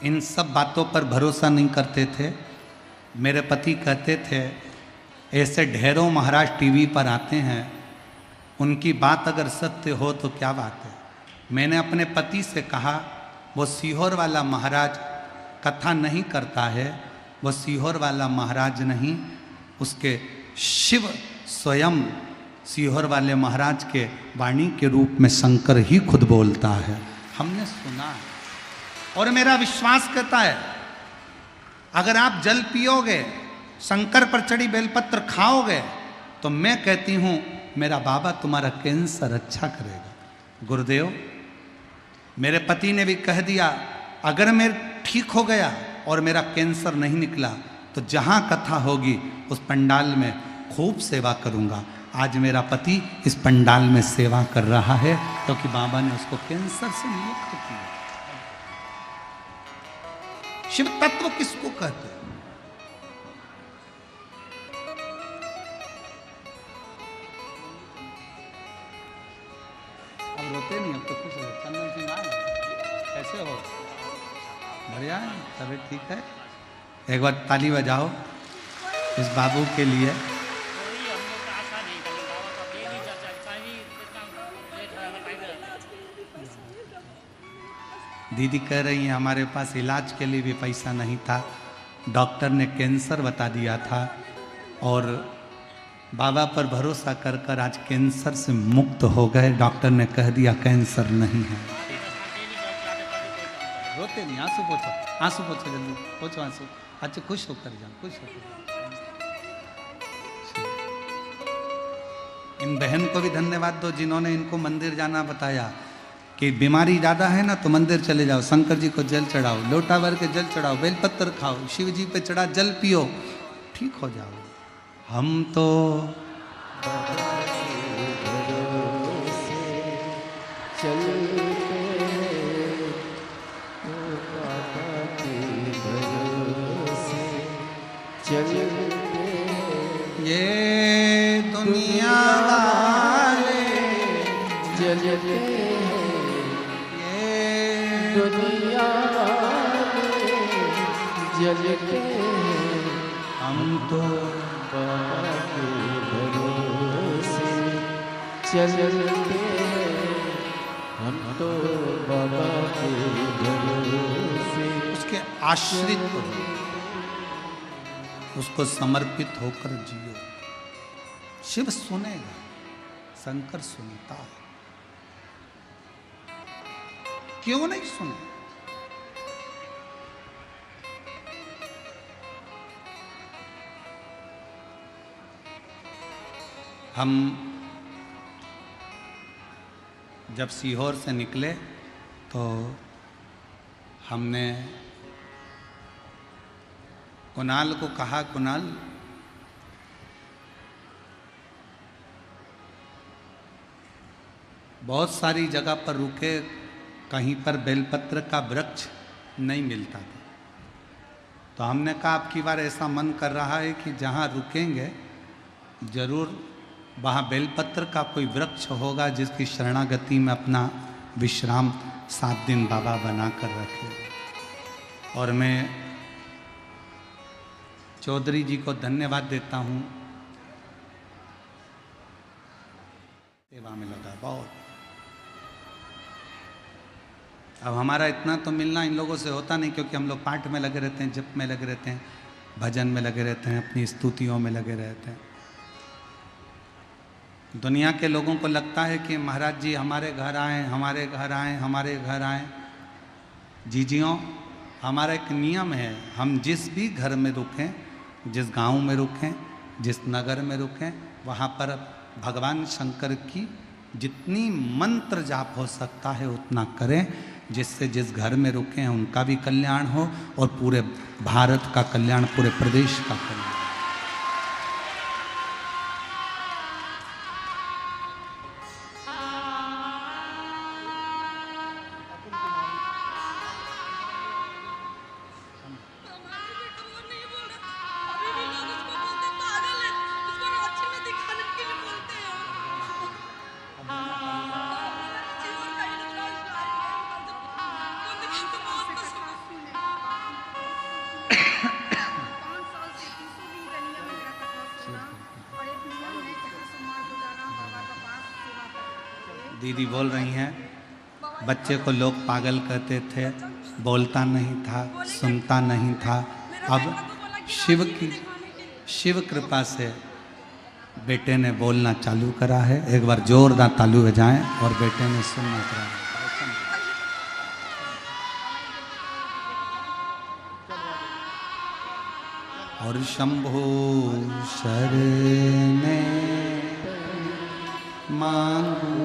इन सब बातों पर भरोसा नहीं करते थे। मेरे पति कहते थे ऐसे ढेरों महाराज टीवी पर आते हैं, उनकी बात अगर सत्य हो तो क्या बात है। मैंने अपने पति से कहा वो सीहोर वाला महाराज कथा नहीं करता है, वो सीहोर वाला महाराज नहीं, उसके शिव स्वयं सीहोर वाले महाराज के वाणी के रूप में शंकर ही खुद बोलता है। हमने सुना है और मेरा विश्वास कहता है अगर आप जल पियोगे, शंकर पर चढ़ी बेलपत्र खाओगे, तो मैं कहती हूं मेरा बाबा तुम्हारा कैंसर अच्छा करेगा। गुरुदेव, मेरे पति ने भी कह दिया अगर मैं ठीक हो गया और मेरा कैंसर नहीं निकला तो जहां कथा होगी उस पंडाल में खूब सेवा करूंगा। आज मेरा पति इस पंडाल में सेवा कर रहा है क्योंकि बाबा ने उसको कैंसर से मुक्त किया। शिव तत्व किसको कहते हैं? अब रोते नहीं, अब तो खुश हो। चंदन सिंह आए, कैसे हो? बढ़िया है, तबीयत ठीक है? एक बार ताली बजाओ इस बाबू के लिए। दीदी कह रही है हमारे पास इलाज के लिए भी पैसा नहीं था, डॉक्टर ने कैंसर बता दिया था और बाबा पर भरोसा कर कर आज कैंसर से मुक्त हो गए। डॉक्टर ने कह दिया कैंसर नहीं है। रोते नहीं, आंसू पोछो, आंसू पोछो, जल्दी पोछो आंसू। अच्छा खुश होकर जाओ, खुश होकर। इन बहन को भी धन्यवाद दो जिन्होंने इनको मंदिर जाना बताया कि बीमारी ज़्यादा है ना तो मंदिर चले जाओ, शंकर जी को जल चढ़ाओ, लोटा भर के जल चढ़ाओ, बेलपत्र खाओ, शिव जी पे चढ़ा जल पियो, ठीक हो जाओ। हम तो ये दुनिया वाले चलते दुनिया जलते हम तो बाबा के भरोसे चलते, हम तो बाबा के भरोसे उसके आश्रित हो, उसको समर्पित होकर जियो। शिव सुनेगा, शंकर सुनता है, क्यों नहीं सुने? हम जब सीहोर से निकले तो हमने कुणाल को कहा, कुणाल बहुत सारी जगह पर रुके, कहीं पर बेलपत्र का वृक्ष नहीं मिलता था, तो हमने कहा अब की बार ऐसा मन कर रहा है कि जहाँ रुकेंगे जरूर वहाँ बेलपत्र का कोई वृक्ष होगा जिसकी शरणागति में अपना विश्राम 7 दिन बाबा बना कर रखे। और मैं चौधरी जी को धन्यवाद देता हूँ। सेवा में लगा बहुत। अब हमारा इतना तो मिलना इन लोगों से होता नहीं, क्योंकि हम लोग पाठ में लगे रहते हैं, जप में लगे रहते हैं, भजन में लगे रहते हैं, अपनी स्तुतियों में लगे रहते हैं। दुनिया के लोगों को लगता है कि महाराज जी हमारे घर आए, हमारे घर आए, हमारे घर आए। जीजियों, हमारा एक नियम है, हम जिस भी घर में रुकें, जिस गांव में रुकें, जिस नगर में रुकें, वहाँ पर भगवान शंकर की जितनी मंत्र जाप हो सकता है उतना करें, जिससे जिस घर में रुके हैं उनका भी कल्याण हो और पूरे भारत का कल्याण, पूरे प्रदेश का कल्याण। दीदी बोल रही हैं, बच्चे को लोग पागल कहते थे, बोलता नहीं था, सुनता नहीं था। अब शिव कृपा से बेटे ने बोलना चालू करा है। एक बार जोरदार ताली बजाएं और बेटे ने सुनना करा है। और शंभो शरणे मांगू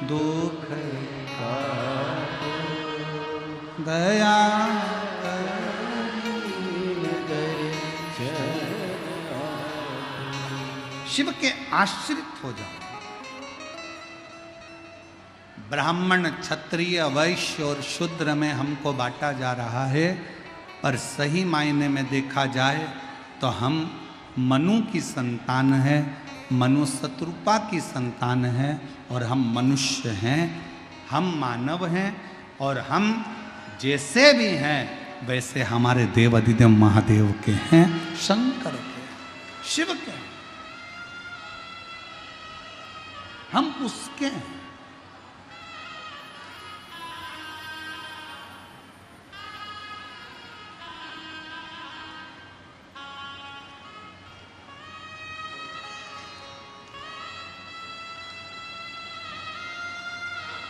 दुख दया शिव के आश्रित हो जाओ। ब्राह्मण, क्षत्रिय, वैश्य और शूद्र में हमको बांटा जा रहा है, पर सही मायने में देखा जाए तो हम मनु की संतान है, मनु शत्रुपा की संतान है और हम मनुष्य हैं, हम मानव हैं और हम जैसे भी हैं वैसे हमारे देव अधिदेव महादेव के हैं, शंकर के, शिव के, हम उसके हैं।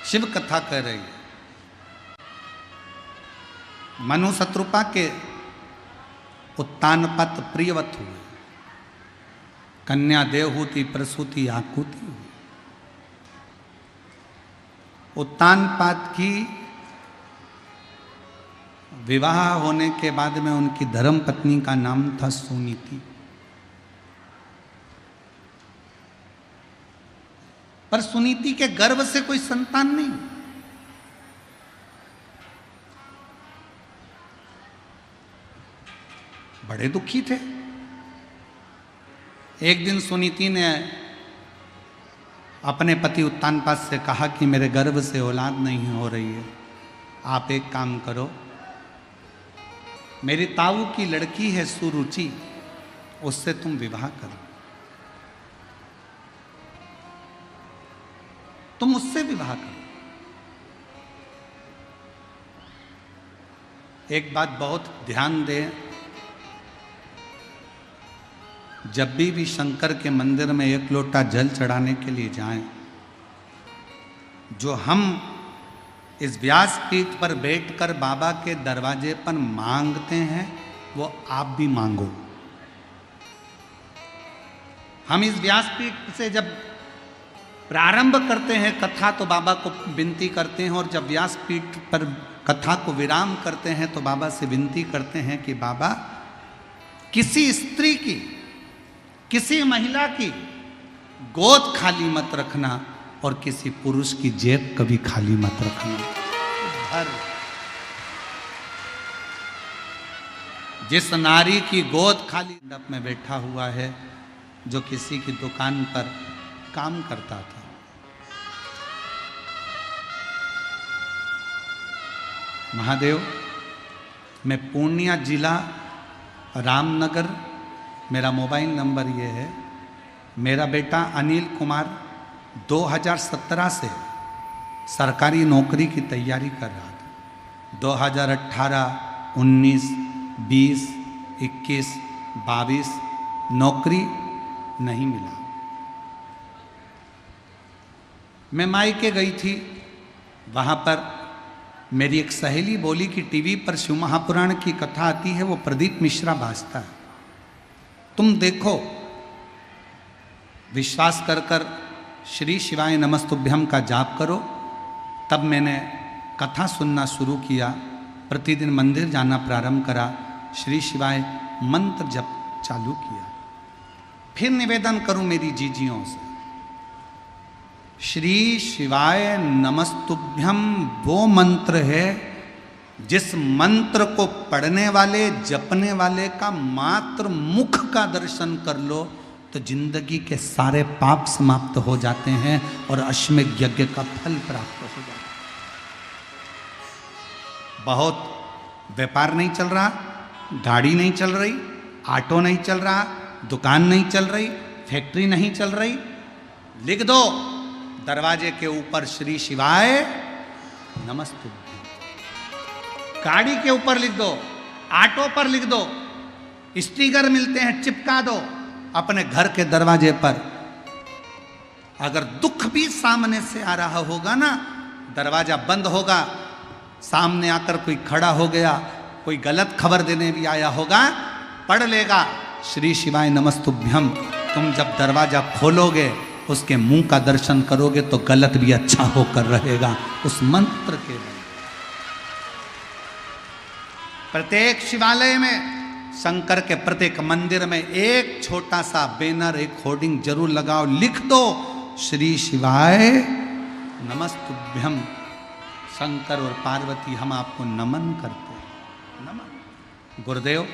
शिव कथा कह रही है, मनु शत्रुपा के उत्तानपत प्रियवत हुए, कन्या देवहूति प्रसूति आकुति हुई। उत्तानपात की विवाह होने के बाद में उनकी धर्म पत्नी का नाम था सुनीति। पर सुनीति के गर्भ से कोई संतान नहीं। बड़े दुखी थे। एक दिन सुनीति ने अपने पति उत्तानपाद से कहा कि मेरे गर्भ से औलाद नहीं हो रही है, आप एक काम करो, मेरी ताऊ की लड़की है सुरुचि, उससे तुम विवाह करो, तुम उससे विवाह करो। एक बात बहुत ध्यान दें, जब भी शंकर के मंदिर में एक लोटा जल चढ़ाने के लिए जाएं, जो हम इस व्यासपीठ पर बैठकर बाबा के दरवाजे पर मांगते हैं वो आप भी मांगो। हम इस व्यासपीठ से जब प्रारंभ करते हैं कथा तो बाबा को विनती करते हैं, और जब व्यासपीठ पर कथा को विराम करते हैं तो बाबा से विनती करते हैं कि बाबा किसी स्त्री की, किसी महिला की गोद खाली मत रखना और किसी पुरुष की जेब कभी खाली मत रखना। जिस नारी की गोद खाली मंडप में बैठा हुआ है, जो किसी की दुकान पर काम करता था, महादेव मैं पूर्णिया जिला रामनगर, मेरा मोबाइल नंबर ये है। मेरा बेटा अनिल कुमार 2017 से सरकारी नौकरी की तैयारी कर रहा था। 2018, 19, 20, 21, 22 नौकरी नहीं मिला। मैं मायके गई थी, वहाँ पर मेरी एक सहेली बोली कि टीवी पर शिव महापुराण की कथा आती है, वो प्रदीप मिश्रा भाजता है, तुम देखो। विश्वास कर कर श्री शिवाय नमस्तुभ्यम का जाप करो। तब मैंने कथा सुनना शुरू किया, प्रतिदिन मंदिर जाना प्रारंभ करा, श्री शिवाय मंत्र जप चालू किया। फिर निवेदन करूं मेरी जीजियों से, श्री शिवाय नमस्तुभ्यम वो मंत्र है जिस मंत्र को पढ़ने वाले, जपने वाले का मात्र मुख का दर्शन कर लो तो जिंदगी के सारे पाप समाप्त हो जाते हैं और अश्वमेध यज्ञ का फल प्राप्त हो जाता है। बहुत व्यापार नहीं चल रहा, गाड़ी नहीं चल रही, ऑटो नहीं चल रहा, दुकान नहीं चल रही, फैक्ट्री नहीं चल रही, लिख दो दरवाजे के ऊपर श्री शिवाय नमस्तुभ्यम। गाड़ी के ऊपर लिख दो, ऑटो पर लिख दो, स्टिकर मिलते हैं चिपका दो अपने घर के दरवाजे पर। अगर दुख भी सामने से आ रहा होगा ना, दरवाजा बंद होगा, सामने आकर कोई खड़ा हो गया, कोई गलत खबर देने भी आया होगा, पढ़ लेगा श्री शिवाय नमस्तुभ्यम। तुम जब दरवाजा खोलोगे, उसके मुंह का दर्शन करोगे तो गलत भी अच्छा होकर रहेगा उस मंत्र के बल। प्रत्येक शिवालय में, शंकर के प्रत्येक मंदिर में एक छोटा सा बैनर, एक होर्डिंग जरूर लगाओ, लिख दो श्री शिवाय नमस्तुभ्यम। शंकर और पार्वती हम आपको नमन करते हैं, नमन। गुरुदेव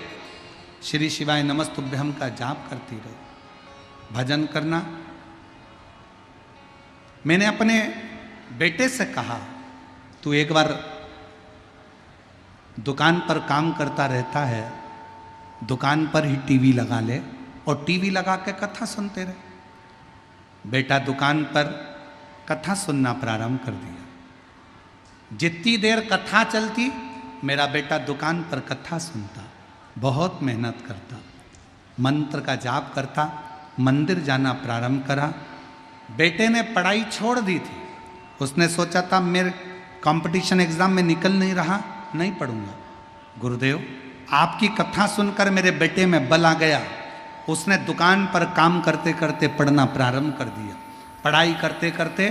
श्री शिवाय नमस्तुभ्यम का जाप करती रहो, भजन करना। मैंने अपने बेटे से कहा, तू एक बार दुकान पर काम करता रहता है, दुकान पर ही टीवी लगा ले और टीवी लगा के कथा सुनते रहे। बेटा दुकान पर कथा सुनना प्रारंभ कर दिया। जितनी देर कथा चलती, मेरा बेटा दुकान पर कथा सुनता, बहुत मेहनत करता, मंत्र का जाप करता, मंदिर जाना प्रारंभ करा। बेटे ने पढ़ाई छोड़ दी थी, उसने सोचा था मेरे कंपटीशन एग्जाम में निकल नहीं रहा, नहीं पढ़ूंगा। गुरुदेव आपकी कथा सुनकर मेरे बेटे में बल आ गया, उसने दुकान पर काम करते करते पढ़ना प्रारंभ कर दिया। पढ़ाई करते करते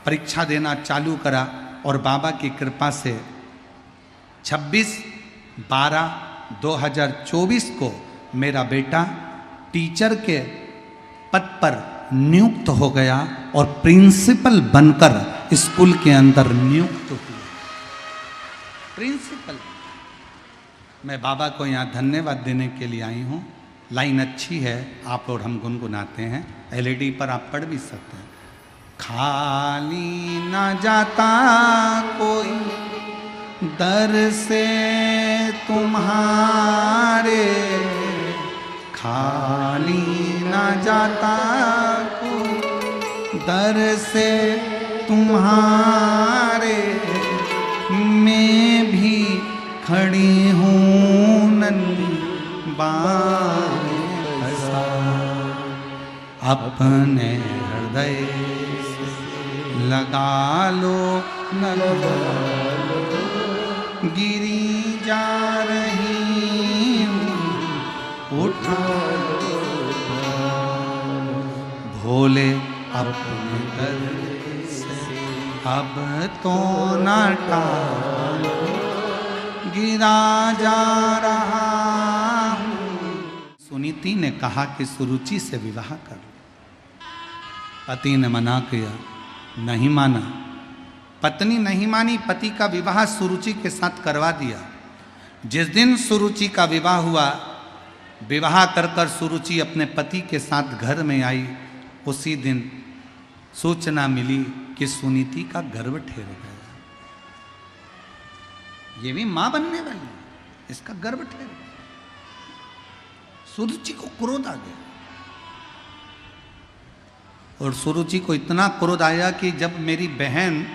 परीक्षा देना चालू करा और बाबा की कृपा से 26/12/2024 को मेरा बेटा टीचर के पद पर नियुक्त हो गया और प्रिंसिपल बनकर स्कूल के अंदर नियुक्त हुआ। प्रिंसिपल। मैं बाबा को यहाँ धन्यवाद देने के लिए आई हूँ। लाइन अच्छी है, आप और हम गुनगुनाते हैं, एलईडी पर आप पढ़ भी सकते हैं। खाली न जाता कोई दर से तुम्हारे, खाली न जाता कोई दर से तुम्हारे, मैं भी खड़ी हूँ नन्ही बाहें फंसा, अपने हृदय से लगा लो न लगा लो, गिरी जा रही हूँ उठा लो, भोले अपने दर से अब तो न टालो, गिरा जा रहा हूँ। सुनीति ने कहा कि सुरुचि से विवाह कर लो। पति ने मना किया, नहीं माना। पत्नी नहीं मानी, पति का विवाह सुरुचि के साथ करवा दिया। जिस दिन सुरुचि का विवाह हुआ, विवाह कर कर सुरुचि अपने पति के साथ घर में आई, उसी दिन सूचना मिली कि सुनीति का गर्भ ठहर गया। ये भी मां बनने वाली। इसका गर्भ ठहर गया। सुरुचि को क्रोध आ गया, और सुरुचि को इतना क्रोध आया कि जब मेरी बहन,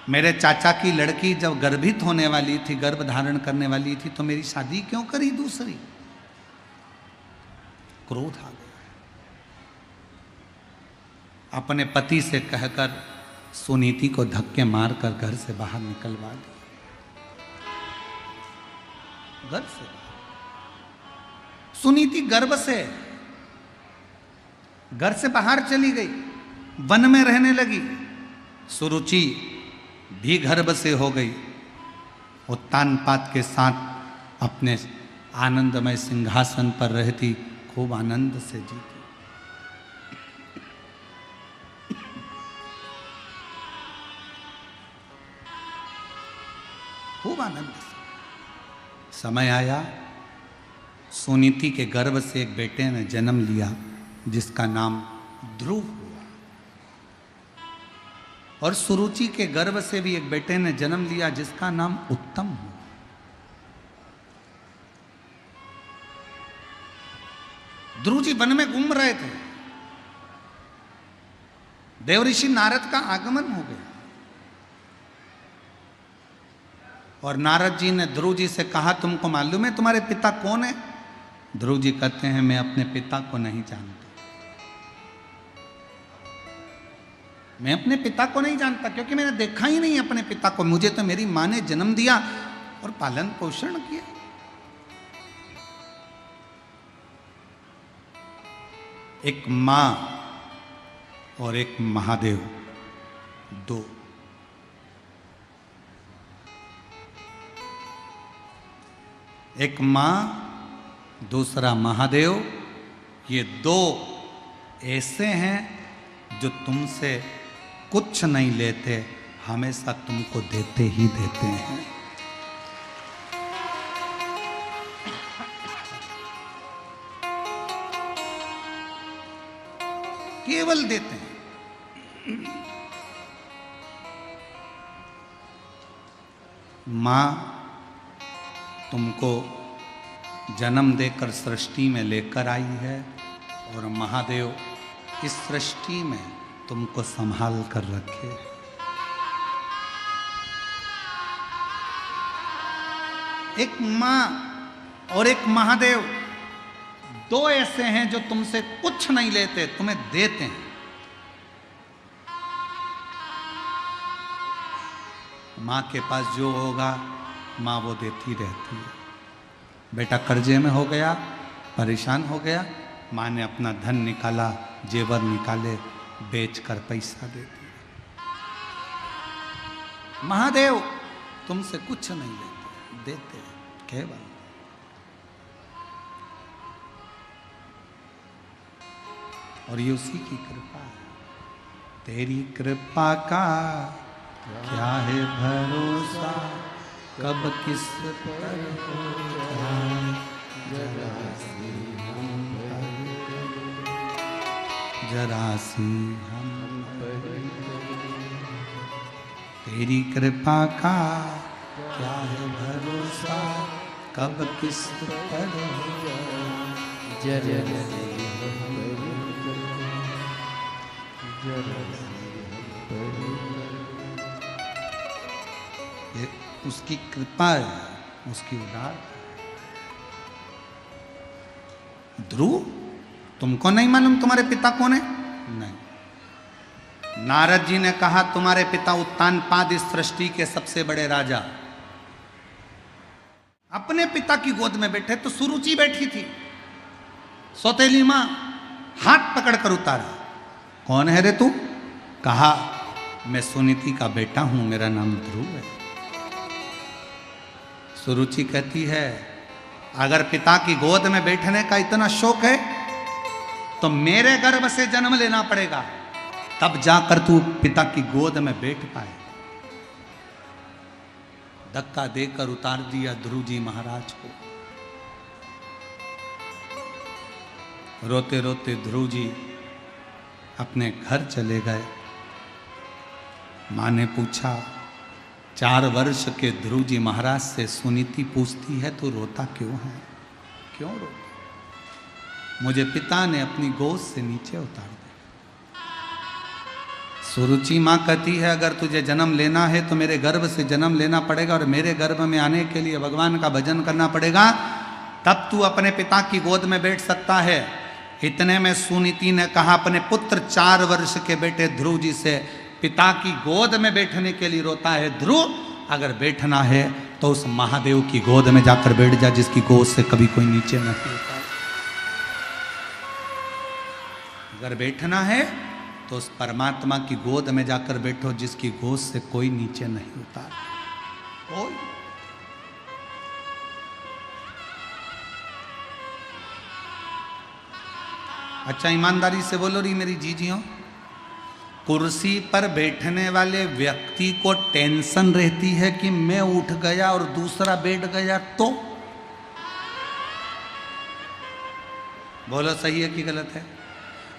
मेरे चाचा की लड़की जब गर्भित होने वाली थी, गर्भ धारण करने वाली थी, तो मेरी शादी क्यों करी दूसरी? क्रोध आ गया। अपने पति से कहकर सुनीति को धक्के मारकर घर से बाहर निकलवा दिया। घर से सुनीति गर्भ से घर से बाहर चली गई, वन में रहने लगी। सुरुचि भी गर्भ से हो गई, उत्तानपाद के साथ अपने आनंदमय सिंहासन पर रहती, खूब आनंद से जीती। खूब आनंद से। समय आया, सुनीति के गर्भ से एक बेटे ने जन्म लिया जिसका नाम ध्रुव हुआ, और सुरुचि के गर्भ से भी एक बेटे ने जन्म लिया जिसका नाम उत्तम हुआ। ध्रुव जी वन में घूम रहे थे, देवऋषि नारद का आगमन हो गया, और नारद जी ने ध्रुव जी से कहा, तुमको मालूम है तुम्हारे पिता कौन है? ध्रुव जी कहते हैं, मैं अपने पिता को नहीं जानता। मैं अपने पिता को नहीं जानता क्योंकि मैंने देखा ही नहीं अपने पिता को। मुझे तो मेरी मां ने जन्म दिया और पालन पोषण किया। एक मां और एक महादेव, दो। एक मां, दूसरा महादेव, ये दो ऐसे हैं जो तुमसे कुछ नहीं लेते, हमेशा तुमको देते ही देते हैं। केवल देते हैं। मां तुमको जन्म देकर सृष्टि में लेकर आई है, और महादेव इस सृष्टि में तुमको संभाल कर रखे। एक मां और एक महादेव, दो ऐसे हैं जो तुमसे कुछ नहीं लेते, तुम्हें देते हैं। मां के पास जो होगा मां वो देती रहती है। बेटा कर्जे में हो गया, परेशान हो गया, मां ने अपना धन निकाला, जेवर निकाले, बेचकर पैसा दे दिया। महादेव तुमसे कुछ नहीं लेते, देते केवल। और ये उसी की कृपा है। तेरी कृपा का क्या है भरोसा, कब किस पर हो जाए, जरा सी हम पर। तेरी कृपा का क्या है भरोसा, कब किस पर हो जाए, जरा सी ये उसकी कृपा है, उसकी उदार। ध्रुव तुमको नहीं मालूम तुम्हारे पिता कौन है? नहीं। नारद जी ने कहा तुम्हारे पिता उत्तानपाद इस सृष्टि के सबसे बड़े राजा। अपने पिता की गोद में बैठे तो सुरुचि बैठी थी, सौतेली मां, हाथ पकड़कर उतारा। कौन है रे तू? कहा मैं सुनीति का बेटा हूं, मेरा नाम ध्रुव है। सुरुचि कहती है अगर पिता की गोद में बैठने का इतना शौक है तो मेरे गर्भ से जन्म लेना पड़ेगा, तब जाकर तू पिता की गोद में बैठ पाए। धक्का देकर उतार दिया ध्रुव जी महाराज को। रोते रोते ध्रुव जी अपने घर चले गए। मां ने पूछा 4 वर्ष के ध्रुव जी महाराज से सुनीति पूछती है तू रोता क्यों है, क्यों रोता? मुझे पिता ने अपनी गोद से नीचे उतार दिया। सुरुचि माँ कहती है अगर तुझे जन्म लेना है तो मेरे गर्भ से जन्म लेना पड़ेगा और मेरे गर्भ में आने के लिए भगवान का भजन करना पड़ेगा, तब तू अपने पिता की गोद में बैठ सकता है। इतने में सुनीति ने कहा अपने पुत्र 4 वर्ष के बेटे ध्रुव जी से, पिता की गोद में बैठने के लिए रोता है ध्रुव, अगर बैठना है तो उस महादेव की गोद में जाकर बैठ जा जिसकी गोद से कभी कोई नीचे नहीं होता। अगर बैठना है तो उस परमात्मा की गोद में जाकर बैठो जिसकी गोद से कोई नीचे नहीं होता। कोई अच्छा ईमानदारी से बोलो रही मेरी जीजियों, कुर्सी पर बैठने वाले व्यक्ति को टेंशन रहती है कि मैं उठ गया और दूसरा बैठ गया तो? बोलो सही है कि गलत है?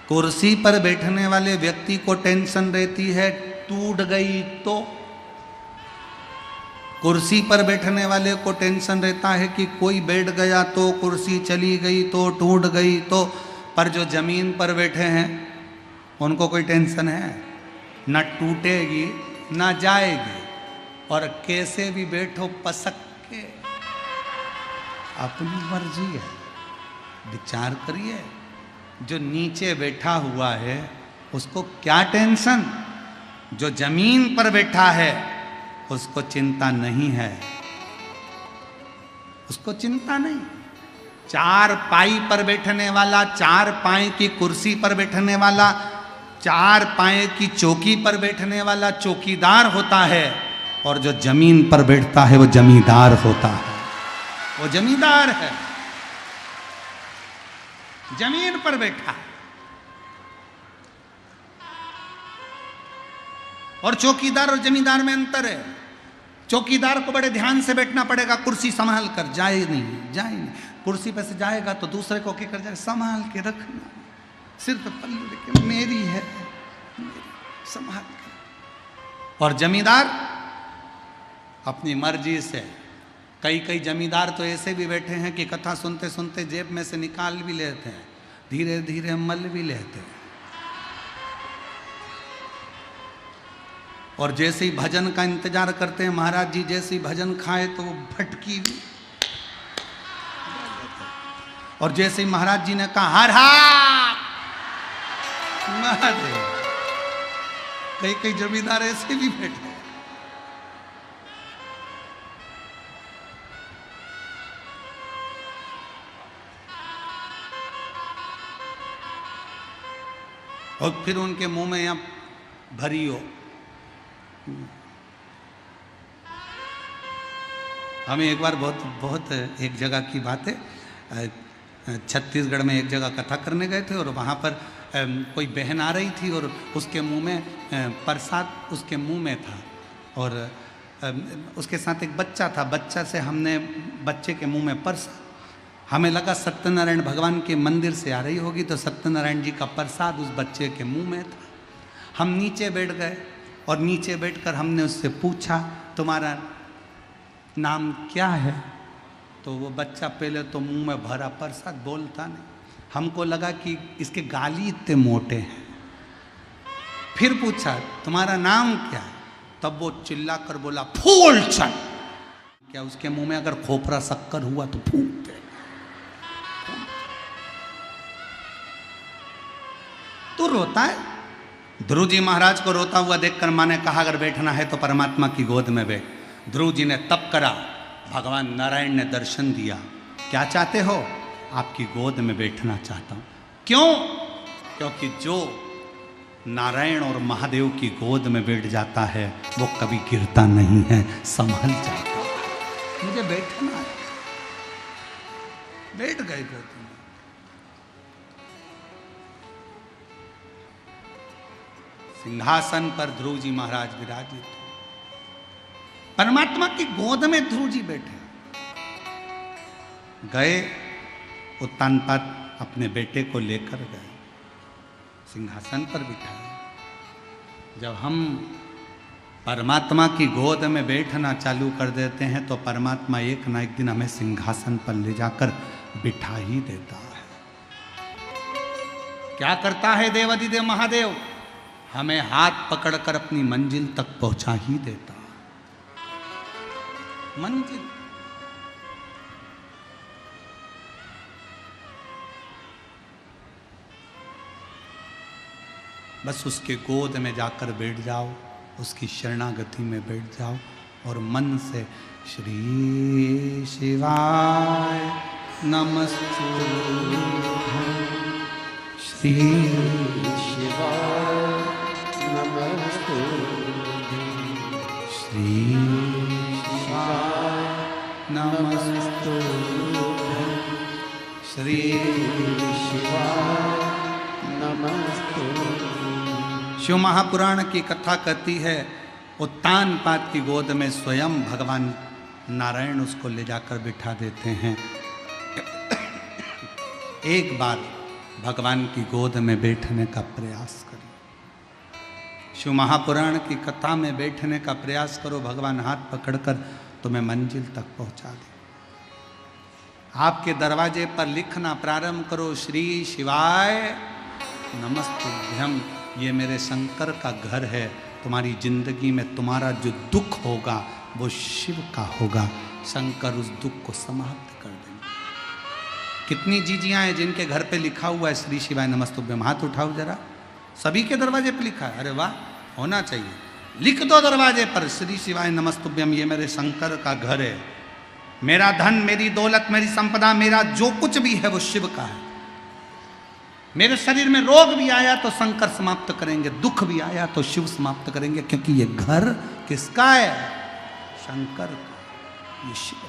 कुर्सी पर बैठने वाले व्यक्ति को टेंशन रहती है टूट गई तो? कुर्सी पर बैठने वाले को टेंशन रहता है कि कोई बैठ गया तो, कुर्सी चली गई तो, टूट गई तो। पर जो जमीन पर बैठे हैं उनको कोई टेंशन है? न टूटेगी न जाएगी, और कैसे भी बैठो पसक के, अपनी मर्जी है। विचार करिए, जो नीचे बैठा हुआ है उसको क्या टेंशन, जो जमीन पर बैठा है उसको चिंता नहीं है, उसको चिंता नहीं। 4 पाई पर बैठने वाला, 4 पाए की कुर्सी पर बैठने वाला, 4 पाए की चौकी पर बैठने वाला चौकीदार होता है, और जो जमीन पर बैठता है वो जमींदार होता है। वो जमींदार है, जमीन पर बैठा है। और चौकीदार और जमींदार में अंतर है। चौकीदार को बड़े ध्यान से बैठना पड़ेगा, कुर्सी संभाल कर, जाए नहीं, जाए नहीं। कुर्सी पे से जाएगा तो दूसरे को क्या कर जाएगा, संभाल के रखना, सिर पे पल्लू लेके, मेरी है, संभाल कर। और जमींदार अपनी मर्जी से, कई जमींदार तो ऐसे भी बैठे हैं कि कथा सुनते सुनते जेब में से निकाल भी लेते हैं, धीरे धीरे मल भी लेते हैं। और जैसे ही भजन का इंतजार करते हैं, महाराज जी जैसे ही भजन खाए तो वो भटकी भी। और जैसे ही महाराज जी ने कहा हर हर महादेव, कई जमींदार ऐसे भी बैठे। और फिर उनके मुंह में यहाँ भरी हो। हमें एक बार बहुत एक जगह की बात है, छत्तीसगढ़ में एक जगह कथा करने गए थे, और वहाँ पर कोई बहन आ रही थी और उसके मुंह में प्रसाद उसके मुंह में था, और उसके साथ एक बच्चा था। बच्चा से हमने बच्चे के मुंह में प्रसाद, हमें लगा सत्यनारायण भगवान के मंदिर से आ रही होगी, तो सत्यनारायण जी का प्रसाद उस बच्चे के मुंह में था। हम नीचे बैठ गए और नीचे बैठकर हमने उससे पूछा तुम्हारा नाम क्या है? तो वो बच्चा पहले तो मुंह में भरा प्रसाद, बोलता नहीं। हमको लगा कि इसके गाली इतने मोटे हैं। फिर पूछा तुम्हारा नाम क्या है? तब वो चिल्ला कर बोला फूलचंद। क्या उसके मुंह में अगर खोपरा शक्कर हुआ तो फूट दे। तू रोता है? ध्रुव जी महाराज को रोता हुआ देखकर माँ ने कहा अगर बैठना है तो परमात्मा की गोद में बैठ। ध्रुव जी ने तप करा, भगवान नारायण ने दर्शन दिया। क्या चाहते हो? आपकी गोद में बैठना चाहता हूं। क्यों? क्योंकि जो नारायण और महादेव की गोद में बैठ जाता है वो कभी गिरता नहीं है, संभल जाता है। मुझे बैठना है। बैठ गए गोद में। सिंहासन पर ध्रुव जी महाराज विराजित, परमात्मा की गोद में ध्रुव जी बैठे। गए उत्तानपाद अपने बेटे को लेकर गए, सिंहासन पर बिठाए। जब हम परमात्मा की गोद में बैठना चालू कर देते हैं तो परमात्मा एक ना एक दिन हमें सिंहासन पर ले जाकर बिठा ही देता है। क्या करता है देवाधिदेव महादेव? हमें हाथ पकड़कर अपनी मंजिल तक पहुंचा ही देता है। मंजिल बस उसके गोद में जाकर बैठ जाओ, उसकी शरणागति में बैठ जाओ और मन से श्री शिवाय नमस्तुभ्यं, श्री शिवाय नमस्तुभ्यं, श्री शिवाय नमस्तुभ्यं, श्री शिवाय नमस्तुभ्यं। शिव महापुराण की कथा कहती है उत्तानपाद की गोद में स्वयं भगवान नारायण उसको ले जाकर बिठा देते हैं। एक बार भगवान की गोद में बैठने का प्रयास करो। शिव महापुराण की कथा में बैठने का प्रयास करो, भगवान हाथ पकड़कर तुम्हें मंजिल तक पहुंचा दे। आपके दरवाजे पर लिखना प्रारंभ करो, श्री शिवाय नमस्तुभ्यं, ये मेरे शंकर का घर है। तुम्हारी जिंदगी में तुम्हारा जो दुख होगा वो शिव का होगा। शंकर उस दुख को समाप्त कर देंगे। कितनी जीजियां हैं जिनके घर पे लिखा हुआ है श्री शिवाय नमस्तुभ्यं? हाथ उठाओ जरा। सभी के दरवाजे पे लिखा है? अरे वाह, होना चाहिए। लिख दो दरवाजे पर श्री शिवाय नमस्तुभ्यं, ये मेरे शंकर का घर है। मेरा धन, मेरी दौलत, मेरी संपदा, मेरा जो कुछ भी है वो शिव का है। मेरे शरीर में रोग भी आया तो शंकर समाप्त करेंगे, दुख भी आया तो शिव समाप्त करेंगे, क्योंकि ये घर किसका है? शंकर का, ये शिव।